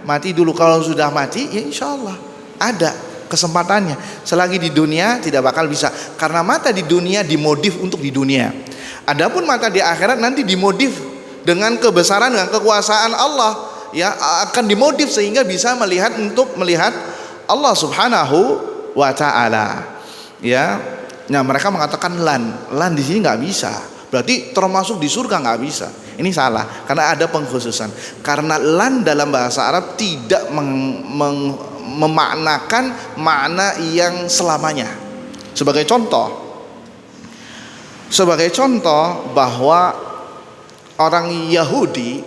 mati dulu. Kalau sudah mati ya insya Allah ada kesempatannya. Selagi di dunia tidak bakal bisa, karena mata di dunia dimodif untuk di dunia. Adapun mata di akhirat nanti dimodif dengan kebesaran, dengan kekuasaan Allah, ya akan dimodif sehingga bisa melihat, untuk melihat Allah Subhanahu wa Ta'ala. Ya, nah mereka mengatakan lan di sini nggak bisa, berarti termasuk di surga nggak bisa. Ini salah, karena ada pengkhususan. Karena lan dalam bahasa Arab tidak memaknakan makna yang selamanya. Sebagai contoh bahwa orang Yahudi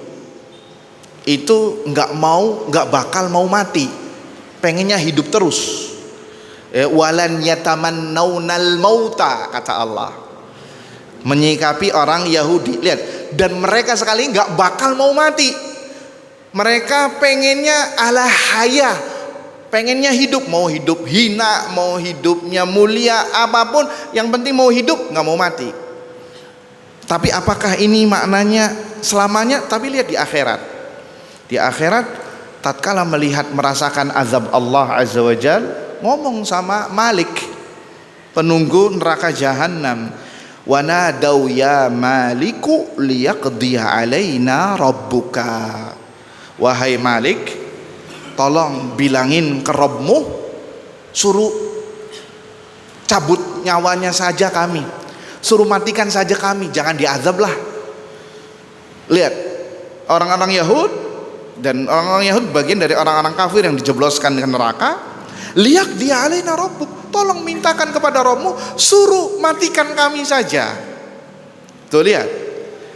itu nggak bakal mau mati, pengennya hidup terus. Walan yatamannaunal mauta, kata Allah, menyikapi orang Yahudi. Lihat, dan mereka sekali nggak bakal mau mati. Mereka pengennya ala haya, pengennya hidup, mau hidup hina, mau hidupnya mulia, apapun, yang penting mau hidup, nggak mau mati. Tapi apakah ini maknanya selamanya? Tapi lihat di akhirat. Di akhirat, tatkala melihat, merasakan azab Allah Azza wa Jal, ngomong sama Malik, penunggu neraka Jahannam, wa nadau ya maliku liyaqdi alaina rabbuka. Wahai Malik, tolong bilangin ke Rabbmu, suruh cabut nyawanya saja kami, suruh matikan saja kami, jangan diazab lah. Lihat, orang-orang Yahud, dan orang-orang Yahud bagian dari orang-orang kafir yang dijebloskan ke neraka. Liyaqdi alaina rabbuk, tolong mintakan kepada Rabbmu, suruh matikan kami saja. Tuh lihat,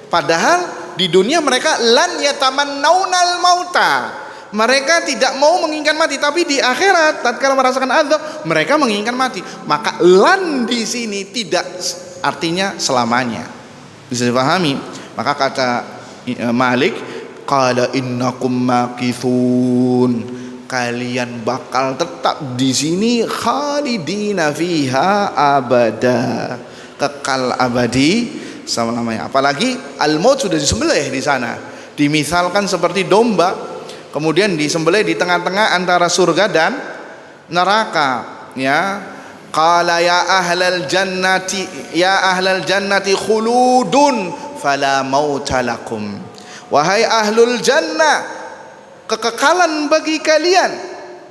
padahal di dunia mereka lan yatamannaunal mauta, mereka tidak mau menginginkan mati. Tapi di akhirat tatkala merasakan azab, mereka menginginkan mati. Maka lan di sini tidak artinya selamanya. Bisa dipahami? Maka kata Malik, qala innakum makithun, kalian bakal tetap di sini khalidina fiha abada, kekal abadi selama-lamanya. Apalagi al-maut sudah disembelih di sana, dimisalkan seperti domba, kemudian disembelih di tengah-tengah antara surga dan neraka. Ya, qala ya ahlal jannati khuludun fala mauta lakum. Wahai ahlul jannah, kekekalan bagi kalian,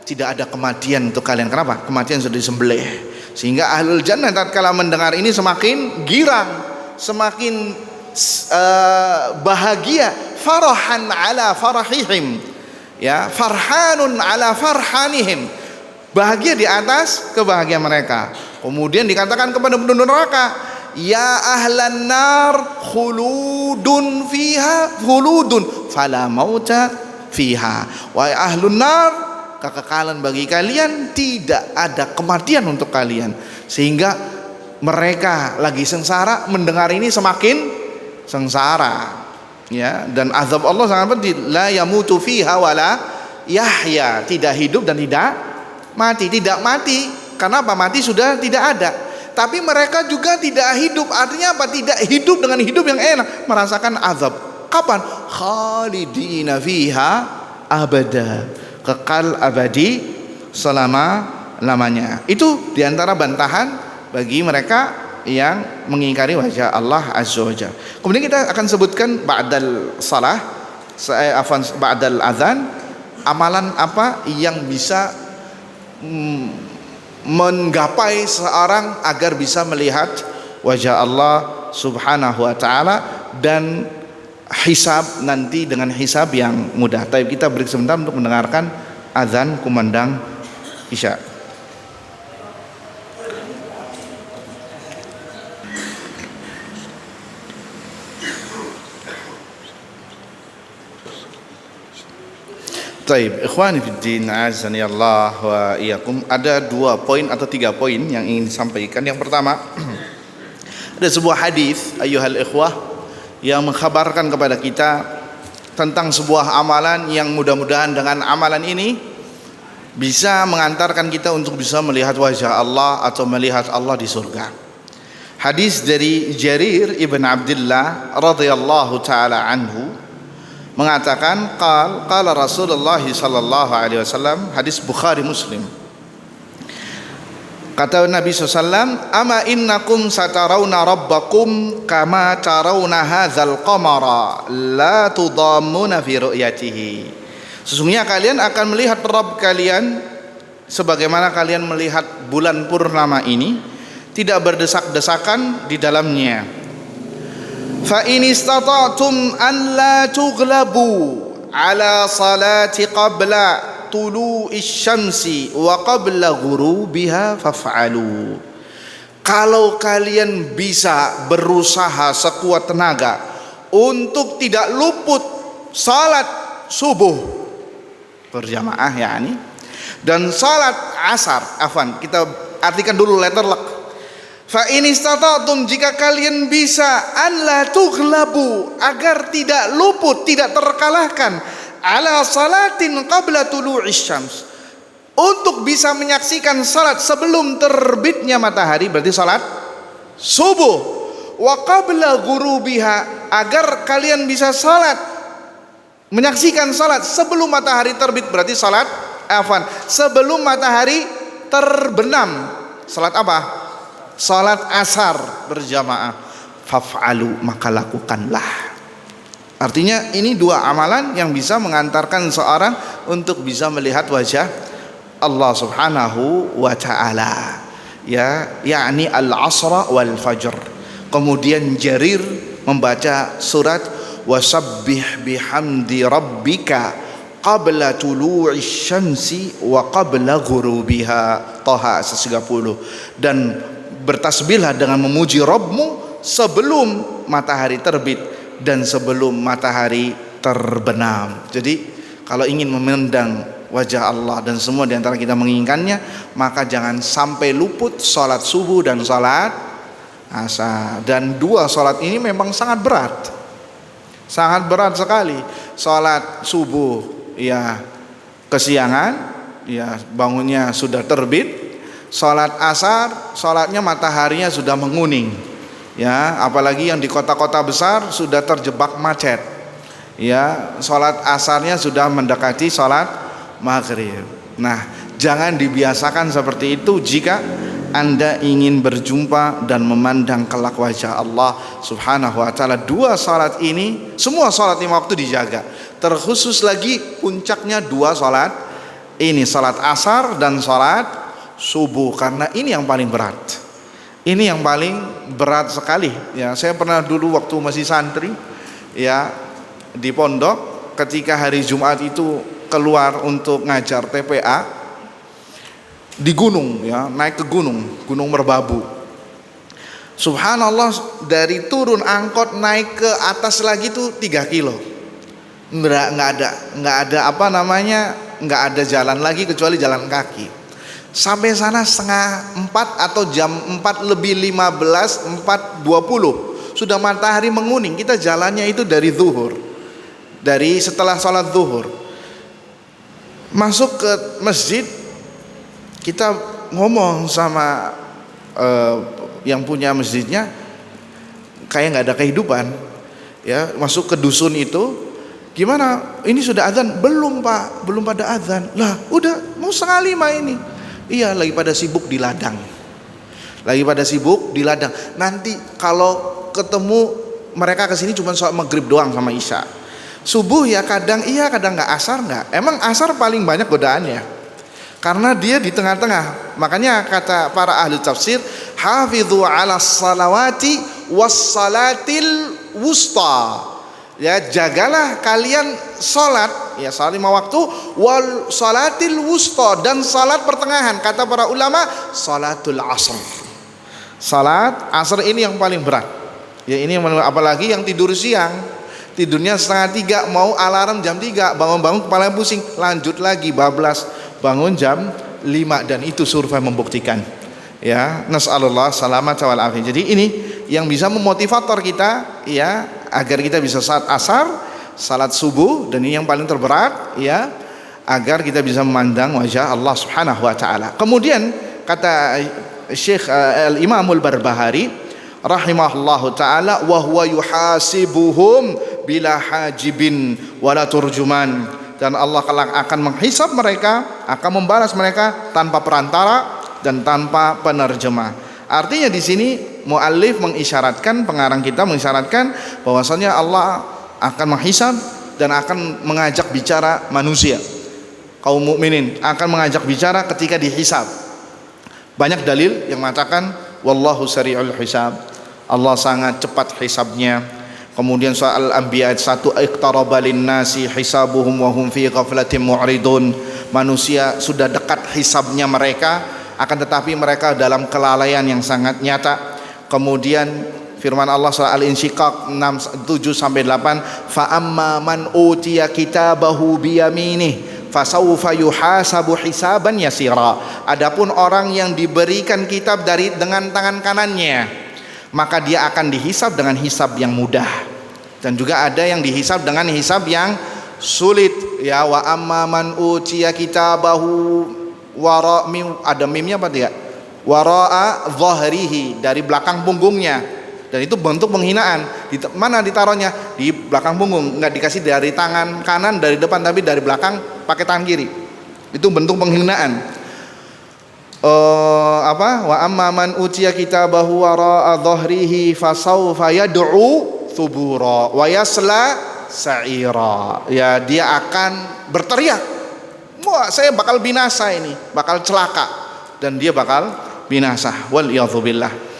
tidak ada kematian untuk kalian. Kenapa? Kematian sudah disembelih. Sehingga ahlul jannah tatkala mendengar ini semakin girang, semakin bahagia, farahan ala farahihim, ya, farhanun ala farhanihim, bahagia di atas kebahagiaan mereka. Kemudian dikatakan kepada penduduk neraka, ya ahlan nar khuludun fiha khuludun fala mauta fiha. Wahai ahlun nar, kekekalan bagi kalian, tidak ada kematian untuk kalian. Sehingga mereka lagi sengsara, mendengar ini semakin sengsara. Ya, dan azab Allah sangat pedih. La yamutu fiha wala yahya, tidak hidup dan tidak mati. Tidak mati, karena apa? Mati sudah tidak ada. Tapi mereka juga tidak hidup. Artinya apa? Tidak hidup dengan hidup yang enak, merasakan azab. Kapan? Khalidina fiha abada, kekal abadi selama-lamanya. Itu diantara bantahan bagi mereka yang mengingkari wajah Allah Azza wa Jalla. Kemudian kita akan sebutkan ba'dal salah, ba'dal azan, amalan apa yang bisa menggapai seorang agar bisa melihat wajah Allah Subhanahu wa taala dan hisab nanti dengan hisab yang mudah. Tapi kita break sebentar untuk mendengarkan azan kumandang Isya. Taib, ikhwani fiddin, azani Allah wa iyyakum. Ada 2 poin atau 3 poin yang ingin disampaikan. Yang pertama, ada sebuah hadis ayyuhal ikhwah yang mengkhabarkan kepada kita tentang sebuah amalan yang mudah-mudahan dengan amalan ini bisa mengantarkan kita untuk bisa melihat wajah Allah atau melihat Allah di surga. Hadis dari Jarir ibn Abdullah radhiyallahu taala anhu mengatakan, qala Rasulullah sallallahu alaihi wasallam, hadis Bukhari Muslim. Kata Nabi SAW, ama innakum satarawna rabbakum kama tarawna hadzal qamara la tudammuna fi ru'yatihi. Sesungguhnya kalian akan melihat Rabb kalian sebagaimana kalian melihat bulan purnama ini, tidak berdesak-desakan di dalamnya. Fa in istata'tum an la tughlabu ala salati qabla tulu'i syamsi wa qabla ghurubiha faf'alu. Kalau kalian bisa berusaha sekuat tenaga untuk tidak luput salat subuh berjamaah yakni dan salat asar, kita artikan dulu letter luck. Fa in istata'tum, jika kalian bisa, an la tughlabu, agar tidak luput, tidak terkalahkan, ala salatin qabla tulu'i syams, untuk bisa menyaksikan salat sebelum terbitnya matahari, berarti salat subuh, wa qabla ghurubiha, agar kalian bisa salat, menyaksikan salat sebelum matahari terbit, berarti salat sebelum matahari terbenam. Salat apa? Salat asar berjamaah. Faf'alu, maka lakukanlah. Artinya ini 2 amalan yang bisa mengantarkan seorang untuk bisa melihat wajah Allah Subhanahu wa taala. Ya, yakni al-asra wal fajr. Kemudian Jarir membaca surat wasabbih bihamdi rabbika qabla tulu'i syamsi wa qabla ghurubiha, Thaha 30. Dan bertasbihlah dengan memuji Rabbmu sebelum matahari terbit dan sebelum matahari terbenam. Jadi kalau ingin memandang wajah Allah, dan semua diantara kita menginginkannya, maka jangan sampai luput salat subuh dan salat asar. Dan 2 salat ini memang sangat berat, sangat berat sekali. Salat subuh ya kesiangan, ya bangunnya sudah terbit. Salat asar, salatnya mataharinya sudah menguning. Ya, apalagi yang di kota-kota besar sudah terjebak macet. Ya, salat asarnya sudah mendekati salat maghrib. Nah, jangan dibiasakan seperti itu jika Anda ingin berjumpa dan memandang kelak wajah Allah Subhanahu wa taala. 2 salat ini, semua salat 5 waktu dijaga. Terkhusus lagi puncaknya 2 salat ini, salat asar dan salat subuh, karena ini yang paling berat. Ini yang paling berat sekali. Ya, saya pernah dulu waktu masih santri ya di pondok, ketika hari Jumat itu keluar untuk ngajar TPA di gunung, ya naik ke Gunung Merbabu. Subhanallah, dari turun angkot naik ke atas lagi tuh 3 kilo. Nggak ada apa namanya, nggak ada jalan lagi kecuali jalan kaki. Sampai sana setengah 4 atau jam 4 lebih 15, 4:20 sudah matahari menguning. Kita jalannya itu dari zuhur, dari setelah sholat zuhur masuk ke masjid. Kita ngomong sama yang punya masjidnya, kayak nggak ada kehidupan ya. Masuk ke dusun itu, gimana ini sudah azan? Belum pak, belum pada azan. Lah udah mau 4:30 ini. Iya, lagi pada sibuk di ladang. Lagi pada sibuk di ladang. Nanti kalau ketemu mereka kesini cuma sholat maghrib doang sama isya. Subuh ya kadang iya, kadang nggak, asar nggak. Emang asar paling banyak godaannya, karena dia di tengah-tengah. Makanya kata para ahli tafsir, hafidhu ala salawati was salatil wusta. Ya, jagalah kalian salat, ya salat 5 waktu, wal salatil wusta, dan salat pertengahan. Kata para ulama, salatul asr. Salat asr ini yang paling berat. Ya ini yang apalagi yang tidur siang, tidurnya 2:30, mau alarm jam 3, bangun-bangun kepala pusing, lanjut lagi bablas, bangun jam 5, dan itu survei membuktikan. Ya, nasallallahu salamat wal afiyah. Jadi ini yang bisa memotivator kita ya, agar kita bisa salat asar, salat subuh, dan ini yang paling terberat ya, agar kita bisa memandang wajah Allah Subhanahu wa taala. Kemudian kata Syekh Al-Imam Al-Barbahari rahimahullahu taala, wa huwa yuhasibuhum bila hajibin wala turjuman, dan Allah akan menghisab mereka, akan membalas mereka tanpa perantara dan tanpa penerjemah. Artinya di sini muallif mengisyaratkan, pengarang kita mengisyaratkan bahwasanya Allah akan menghisab dan akan mengajak bicara manusia, kaum mukminin akan mengajak bicara ketika dihisab. Banyak dalil yang mengatakan wallahu sari'ul hisab, Allah sangat cepat hisabnya. Kemudian soal Al-Anbiya ayat 1, iqtaraba linnasi hisabuhum wa hum fi ghaflatin mu'ridun, manusia sudah dekat hisabnya mereka, akan tetapi mereka dalam kelalaian yang sangat nyata. Kemudian firman Allah surah Al-Insyiqaq 7-8, fa amma man utiya kitabahu biyaminih fasawfa yuhasabu hisaban yasira. Adapun orang yang diberikan kitab dengan tangan kanannya, maka dia akan dihisab dengan hisab yang mudah. Dan juga ada yang dihisab dengan hisab yang sulit ya. Wa amma man utiya kitabahu wara mim, ada mimnya apa tidak? Wara'a dhahrihi, dari belakang punggungnya. Dan itu bentuk penghinaan. Mana ditaruhnya? Di belakang punggung, nggak dikasih dari tangan kanan dari depan, tapi dari belakang pakai tangan kiri. Itu bentuk penghinaan. Wa amma man utiya kitabahu wara'a dhahrihi fasawfa yad'u thubura wa yasla sa'ira. Ya, dia akan berteriak, wah saya bakal binasa ini, bakal celaka, dan dia bakal binasa. Wal iyadzubillah.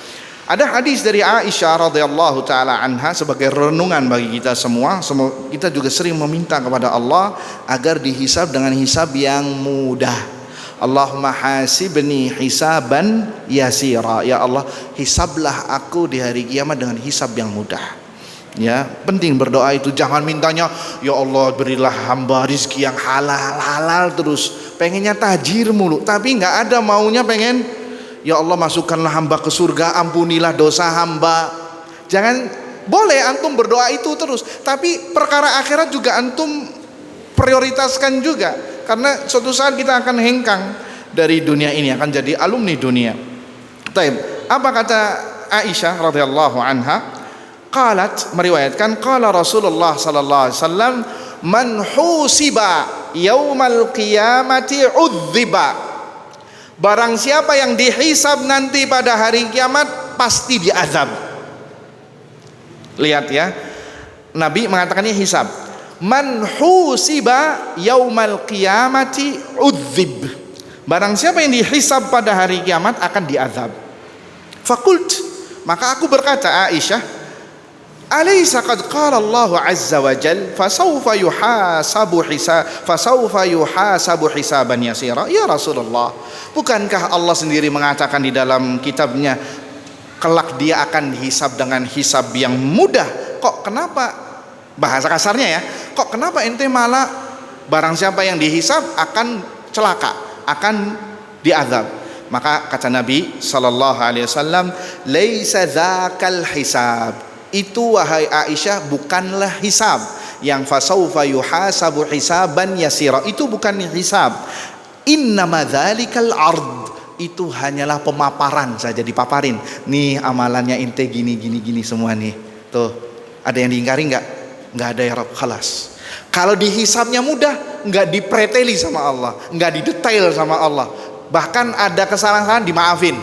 Ada hadis dari Aisyah radhiyallahu taala anha sebagai renungan bagi kita semua. Kita juga sering meminta kepada Allah agar dihisab dengan hisab yang mudah. Allahumma hasibni hisaban yasira. Ya Allah, hisablah aku di hari kiamat dengan hisab yang mudah. Ya, penting berdoa itu. Jangan mintanya ya Allah berilah hamba rizki yang halal terus, pengennya tajir mulu, tapi nggak ada maunya pengen ya Allah masukkanlah hamba ke surga, ampunilah dosa hamba. Jangan, boleh antum berdoa itu terus, tapi perkara akhirat juga antum prioritaskan juga, karena suatu saat kita akan hengkang dari dunia ini, akan jadi alumni dunia. Taib. Apa kata Aisyah radhiyallahu anha? Qalat, meriwayatkan, qala Rasulullah sallallahu alaihi wasallam, man husiba yaumal qiyamati udziba. Barang siapa yang dihisab nanti pada hari kiamat pasti diazab. Lihat ya, Nabi mengatakannya hisab. Man husiba yaumal qiyamati udzib. Barang siapa yang dihisab pada hari kiamat akan diazab. Fakult, maka aku berkata, Aisyah, alaysa qad qala Allah azza wa jal fasawfa yuhasabu hisaban yasira. Ya Rasulullah, bukankah Allah sendiri mengatakan di dalam kitabnya kelak dia akan dihisab dengan hisab yang mudah? Kok kenapa, bahasa kasarnya ya, kok kenapa ente malah barang siapa yang dihisab akan celaka, akan diazab. Maka kata Nabi sallallahu alaihi wasallam, "Laisa dzakal hisab." Itu wahai Aisyah bukanlah hisab. Yang fasaufa yuhasabu hisaban yasira. Itu bukan hisab. Innama dzalikal ard. Itu hanyalah pemaparan saja, dipaparin. Nih amalannya ente gini semua nih. Tuh, ada yang diingkari enggak? Enggak ada ya Rabb, khalas. Kalau dihisabnya mudah, enggak dipreteli sama Allah, enggak didetail sama Allah. Bahkan ada kesalahan dimaafin.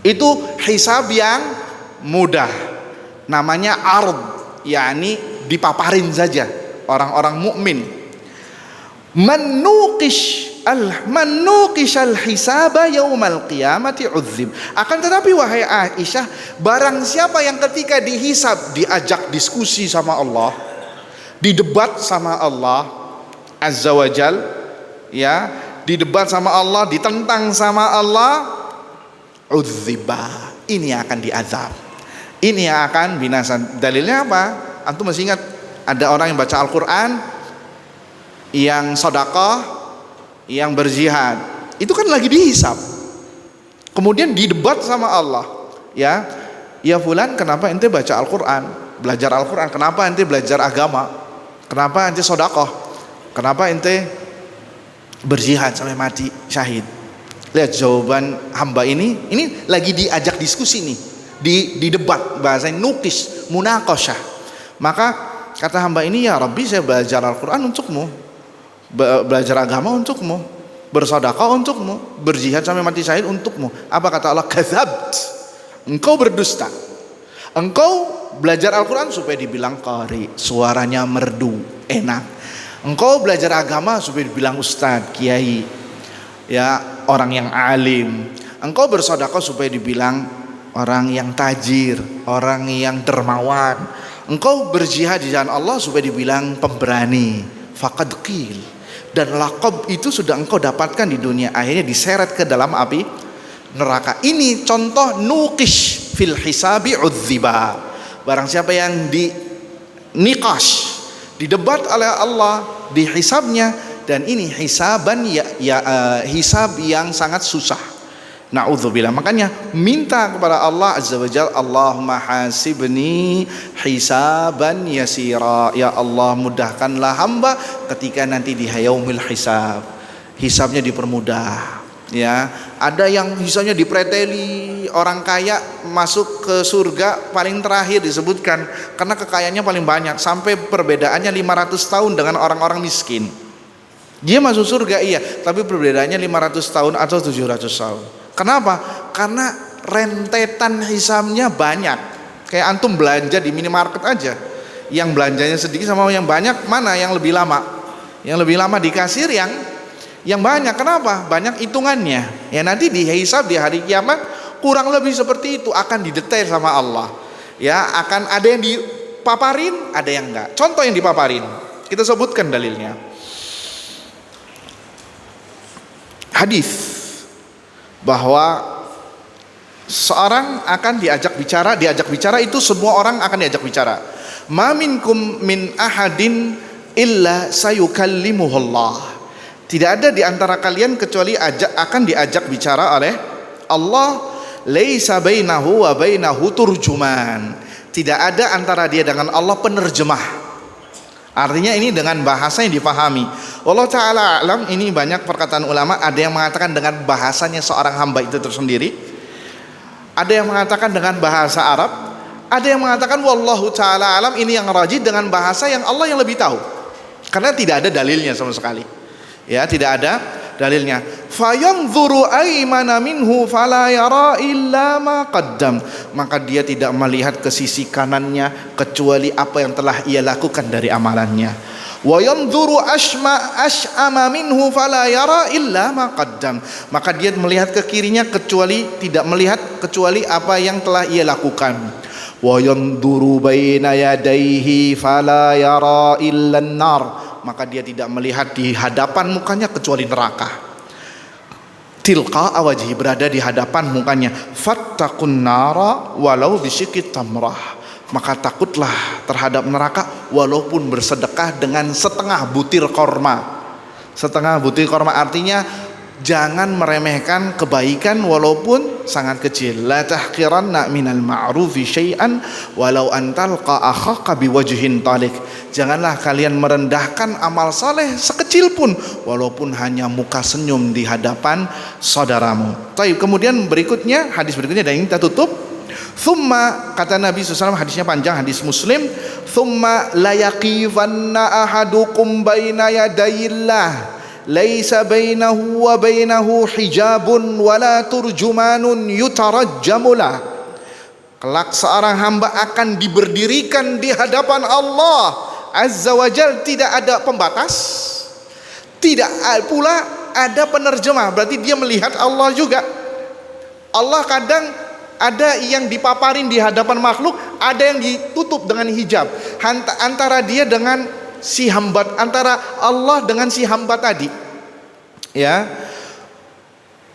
Itu hisab yang mudah. Namanya ard, yakni dipaparin saja orang-orang mukmin. Manuqish al hisaba yaumal qiyamati uzzib. Akan tetapi wahai Aisyah, barang siapa yang ketika dihisab diajak diskusi sama Allah, didebat sama Allah azza wajal, ya, didebat sama Allah, ditentang sama Allah, uzziba, ini akan diazab, ini yang akan binasa. Dalilnya apa? Antum masih ingat ada orang yang baca Al-Quran, yang sedekah, yang berjihad, itu kan lagi dihisab, kemudian didebat sama Allah, ya fulan, kenapa ente baca Al-Quran, belajar Al-Quran, kenapa ente belajar agama, kenapa ente sedekah, kenapa ente berjihad sampai mati syahid? Lihat jawaban hamba ini lagi diajak diskusi nih, di debat, bahasanya nukis, munaqasyah. Maka kata hamba ini, ya Rabbi, saya belajar Al-Quran untukmu, belajar agama untukmu, bersedekah untukmu, berjihad sampai mati syahid untukmu. Apa kata Allah? Kadzabt, engkau berdusta. Engkau belajar Al-Quran supaya dibilang qari, suaranya merdu, enak. Engkau belajar agama supaya dibilang ustadz, kiai, ya, orang yang alim. Engkau bersedekah supaya dibilang orang yang tajir, orang yang dermawan. Engkau berjihad di jalan Allah supaya dibilang pemberani, faqad qil. Dan laqab itu sudah engkau dapatkan di dunia, akhirnya diseret ke dalam api neraka. Ini contoh nuqish fil hisabi udziba. Barang siapa yang di niqash, didebat oleh Allah di hisabnya, dan ini hisaban hisab yang sangat susah. Na'udzubillah. Makanya minta kepada Allah azza wajalla, Allahumma hasibni hisaban yasira. Ya Allah, mudahkanlah hamba ketika nanti di yaumil hisab, hisabnya dipermudah. Ya, ada yang hisabnya dipreteli, orang kaya masuk ke surga paling terakhir disebutkan karena kekayaannya paling banyak, sampai perbedaannya 500 tahun dengan orang-orang miskin. Dia masuk surga iya, tapi perbedaannya 500 tahun atau 700 tahun. Kenapa? Karena rentetan hisabnya banyak. Kayak antum belanja di minimarket aja, yang belanjanya sedikit sama yang banyak, mana yang lebih lama? Yang lebih lama di kasir yang banyak. Kenapa? Banyak hitungannya. Ya nanti dihisab di hari kiamat kurang lebih seperti itu, akan didetail sama Allah. Ya, akan ada yang dipaparin, ada yang enggak. Contoh yang dipaparin, kita sebutkan dalilnya. Hadis bahwa seorang akan diajak bicara itu semua orang akan diajak bicara. Ma minkum min ahadin illa sayukallimuhullah. Tidak ada di antara kalian kecuali akan diajak bicara oleh Allah. Laisa bainahu wa bainahu turjuman. Tidak ada antara dia dengan Allah penerjemah. Artinya ini dengan bahasa yang dipahami. Allah Ta'ala alam, ini banyak perkataan ulama. Ada yang mengatakan dengan bahasanya seorang hamba itu tersendiri, ada yang mengatakan dengan bahasa Arab, ada yang mengatakan wallahu ta'ala alam, ini yang rajih dengan bahasa yang Allah yang lebih tahu. Karena tidak ada dalilnya sama sekali. Ya, tidak ada dalilnya. Fayanzuru aymana minhu fala yara illa ma qaddam. Maka dia tidak melihat ke sisi kanannya kecuali apa yang telah ia lakukan dari amalannya. Wa yanzuru ash'ama minhu fala yara illa ma qaddam. Maka dia melihat ke kirinya tidak melihat kecuali apa yang telah ia lakukan. Wa yanzuru baina yadayhi fala yara illa an-nar. Maka dia tidak melihat di hadapan mukanya kecuali neraka. Tilqa awajhi, berada di hadapan mukanya. Fattaqun nara walau bisyikit tamrah. Maka takutlah terhadap neraka walaupun bersedekah dengan setengah butir korma. Setengah butir korma artinya Jangan meremehkan kebaikan walaupun sangat kecil. La tahqiranna minal ma'rufi syai'an walau an talqa akhaka biwajhin talik. Janganlah kalian merendahkan amal saleh sekecil pun walaupun hanya muka senyum di hadapan saudaramu. Baik, kemudian berikutnya, hadis berikutnya dan ini kita tutup. Thumma, kata Nabi SAW, hadisnya panjang, hadis Muslim, thumma la yaqifanna ahadukum baina yadayillah laisa bainahu wa bainahu hijabun wala turjumanun yutarajjamulah. Kelak seorang hamba akan diberdirikan di hadapan Allah Azza wa Jal, tidak ada pembatas, tidak pula ada penerjemah, berarti dia melihat Allah juga. Allah kadang ada yang dipaparin di hadapan makhluk, ada yang ditutup dengan hijab antara dia dengan si hamba, antara Allah dengan si hamba tadi, ya.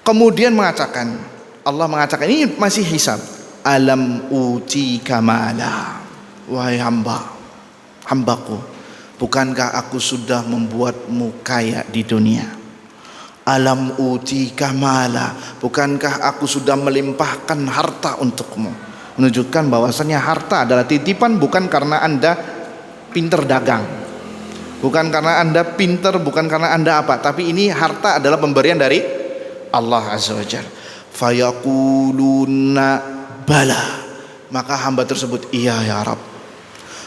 Kemudian Allah mengatakan, ini masih hisab, alam uti kamala, wahai hambaku, bukankah aku sudah membuatmu kaya di dunia? Alam uti kamala, bukankah aku sudah melimpahkan harta untukmu? Menunjukkan bahwasanya harta adalah titipan, bukan karena Anda pinter dagang, bukan karena Anda pinter, bukan karena Anda apa, tapi ini harta adalah pemberian dari Allah Azza wa Jalla. Fayaquluna bala, maka hamba tersebut, iya ya Rabb.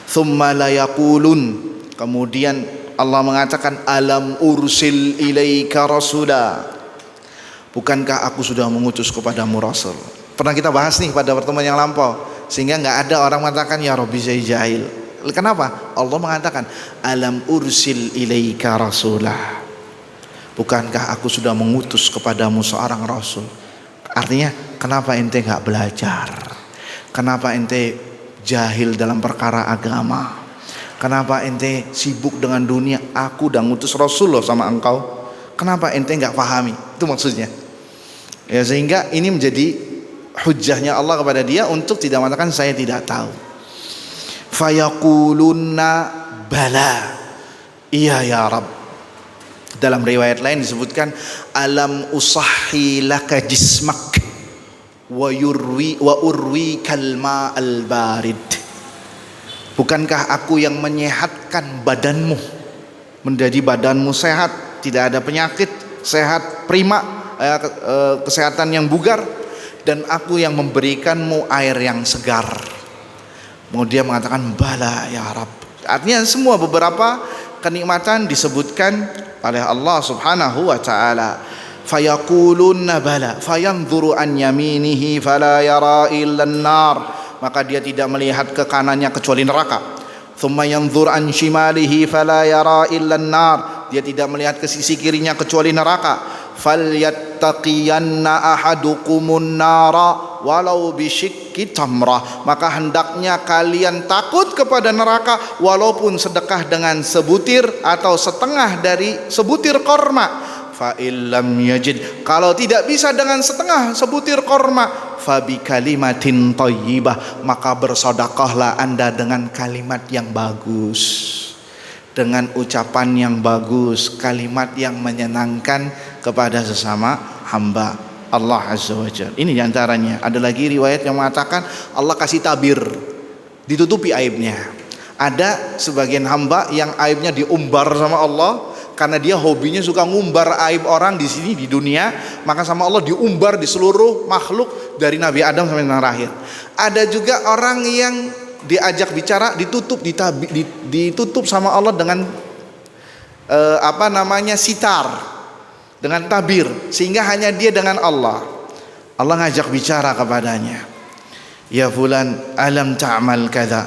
Thumma la yaqulun, kemudian Allah mengatakan, alam ursil ilaika rasula, bukankah aku sudah mengutus kepadamu rasul? Pernah kita bahas nih pada pertemuan yang lampau, sehingga nggak ada orang mengatakan ya Rabbi saya jahil. Kenapa? Allah mengatakan alam ursil ilaika rasulah, bukankah aku sudah mengutus kepadamu seorang rasul? Artinya, kenapa ente gak belajar? Kenapa ente jahil dalam perkara agama? Kenapa ente sibuk dengan dunia? Aku udah ngutus rasul loh sama engkau. Kenapa ente gak pahami? Itu maksudnya, ya, sehingga ini menjadi hujjahnya Allah kepada dia untuk tidak mengatakan saya tidak tahu. Fayaquluna bala, iya ya Rabb. Dalam riwayat lain disebutkan alam usahhi laka jismak wa urwi kalma al barid, bukankah aku yang menyehatkan badanmu menjadi badanmu sehat, tidak ada penyakit, sehat prima, kesehatan yang bugar, dan aku yang memberikanmu air yang segar. Kemudian mengatakan bala ya Rabb. Artinya semua beberapa kenikmatan disebutkan oleh Allah Subhanahu wa taala. Fayaquluna bala fayanzuru an yaminihi fala yara illa an-nar, maka dia tidak melihat ke kanannya kecuali neraka. Thumma yanzur an shimalihi fala yara illa an-nar, dia tidak melihat ke sisi kirinya kecuali neraka. Falyattaqiyanna ahadukumun nara walau bisyikki tamrah, maka hendaknya kalian takut kepada neraka walaupun sedekah dengan sebutir atau setengah dari sebutir korma. Fa illam yajid, kalau tidak bisa dengan setengah sebutir korma, fa bi kalimatin thayyibah, maka bersedekahlah Anda dengan kalimat yang bagus, dengan ucapan yang bagus, kalimat yang menyenangkan kepada sesama hamba Allah Azza wa Jalla. Ini diantaranya. Ada lagi riwayat yang mengatakan Allah kasih tabir, ditutupi aibnya. Ada sebagian hamba yang aibnya diumbar sama Allah, karena dia hobinya suka ngumbar aib orang di sini di dunia, maka sama Allah diumbar di seluruh makhluk dari Nabi Adam sampai yang terakhir. Ada juga orang yang diajak bicara ditutup sama Allah dengan sitar, dengan tabir, sehingga hanya dia dengan Allah. Allah ngajak bicara kepadanya, ya fulan alam ta'mal kadza,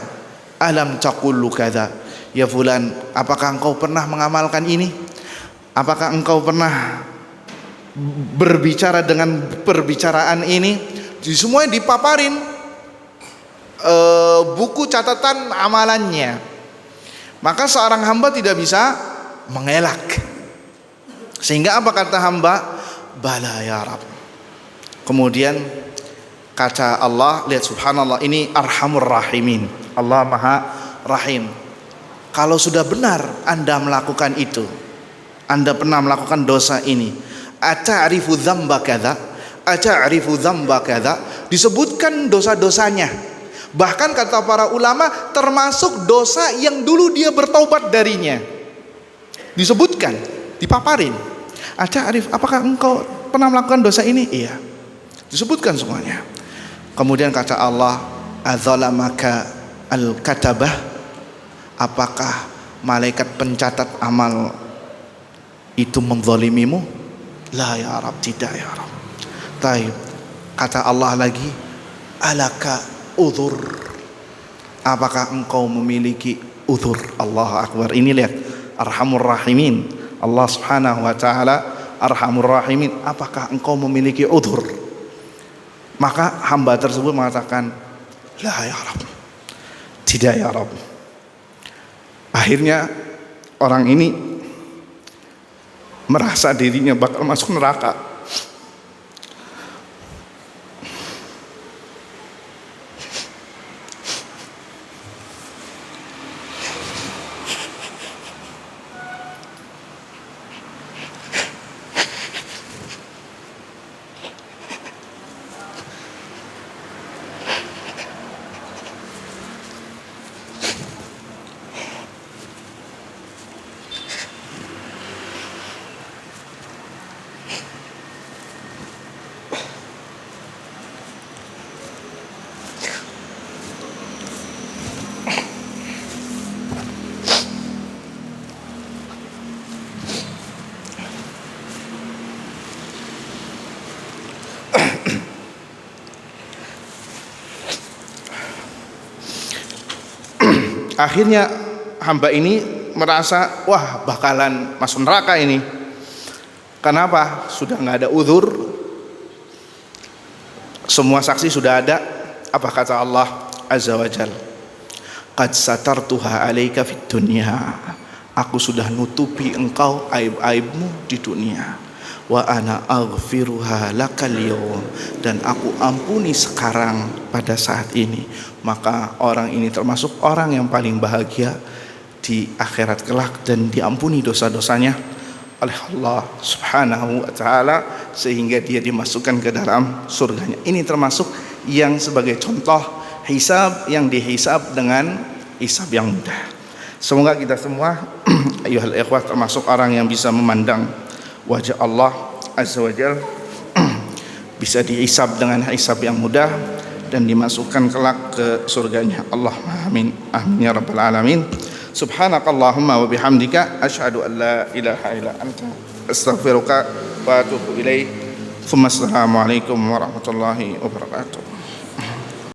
alam taqulu kadza. Ya fulan, apakah engkau pernah mengamalkan ini? Apakah engkau pernah berbicara dengan perbicaraan ini? Semuanya dipaparin buku catatan amalannya. Maka seorang hamba tidak bisa mengelak. Sehingga apa kata hamba? Bala ya Rabb. Kemudian kata Allah, lihat subhanallah, ini arhamur rahimin, Allah maha rahim. Kalau sudah benar Anda melakukan itu, Anda pernah melakukan dosa ini, ata'rifu dzamba kadza, ata'rifu dzamba kadza, disebutkan dosa-dosanya. Bahkan kata para ulama termasuk dosa yang dulu dia bertaubat darinya. Disebutkan, dipaparin. Ata'rif, apakah engkau pernah melakukan dosa ini? Iya. Disebutkan semuanya. Kemudian kata Allah, adzalamaka al-katabah, apakah malaikat pencatat amal itu menzalimimu? La ya Rab, tidak ya Rab. Taib. Kata Allah lagi, alaka udhur, apakah engkau memiliki udhur? Allahu Akbar. Ini lihat, Arhamur Rahimin, Allah Subhanahu wa taala Arhamur Rahimin. Apakah engkau memiliki udhur? Maka hamba tersebut mengatakan, la ya Rab, tidak ya Rab. Akhirnya orang ini merasa dirinya bakal masuk neraka. Akhirnya hamba ini merasa, wah bakalan masuk neraka ini. Kenapa? Sudah nggak ada uzur, semua saksi sudah ada. Apa kata Allah Azza wa Jal? Qad satartuha alaika fid dunya, aku sudah nutupi engkau aib-aibmu di dunia. Wa ana aghfiruha lakal yawm, dan aku ampuni sekarang pada saat ini. Maka orang ini termasuk orang yang paling bahagia di akhirat kelak dan diampuni dosa-dosanya oleh Allah Subhanahu wa taala sehingga dia dimasukkan ke dalam surganya. Ini termasuk yang sebagai contoh hisab yang dihisab dengan hisab yang mudah. Semoga kita semua ayyuhal ikhwah termasuk orang yang bisa memandang wajah Allah Azza wa Jal, bisa dihisab dengan hisab yang mudah dan dimasukkan kelak ke surganya. Allahumma amin, amin ya rabbal alamin. Subhanakallahumma wa bihamdika asyhadu an la ilaha illa anta astaghfiruka wa atubu ilaik. Assalamualaikum warahmatullahi wabarakatuh.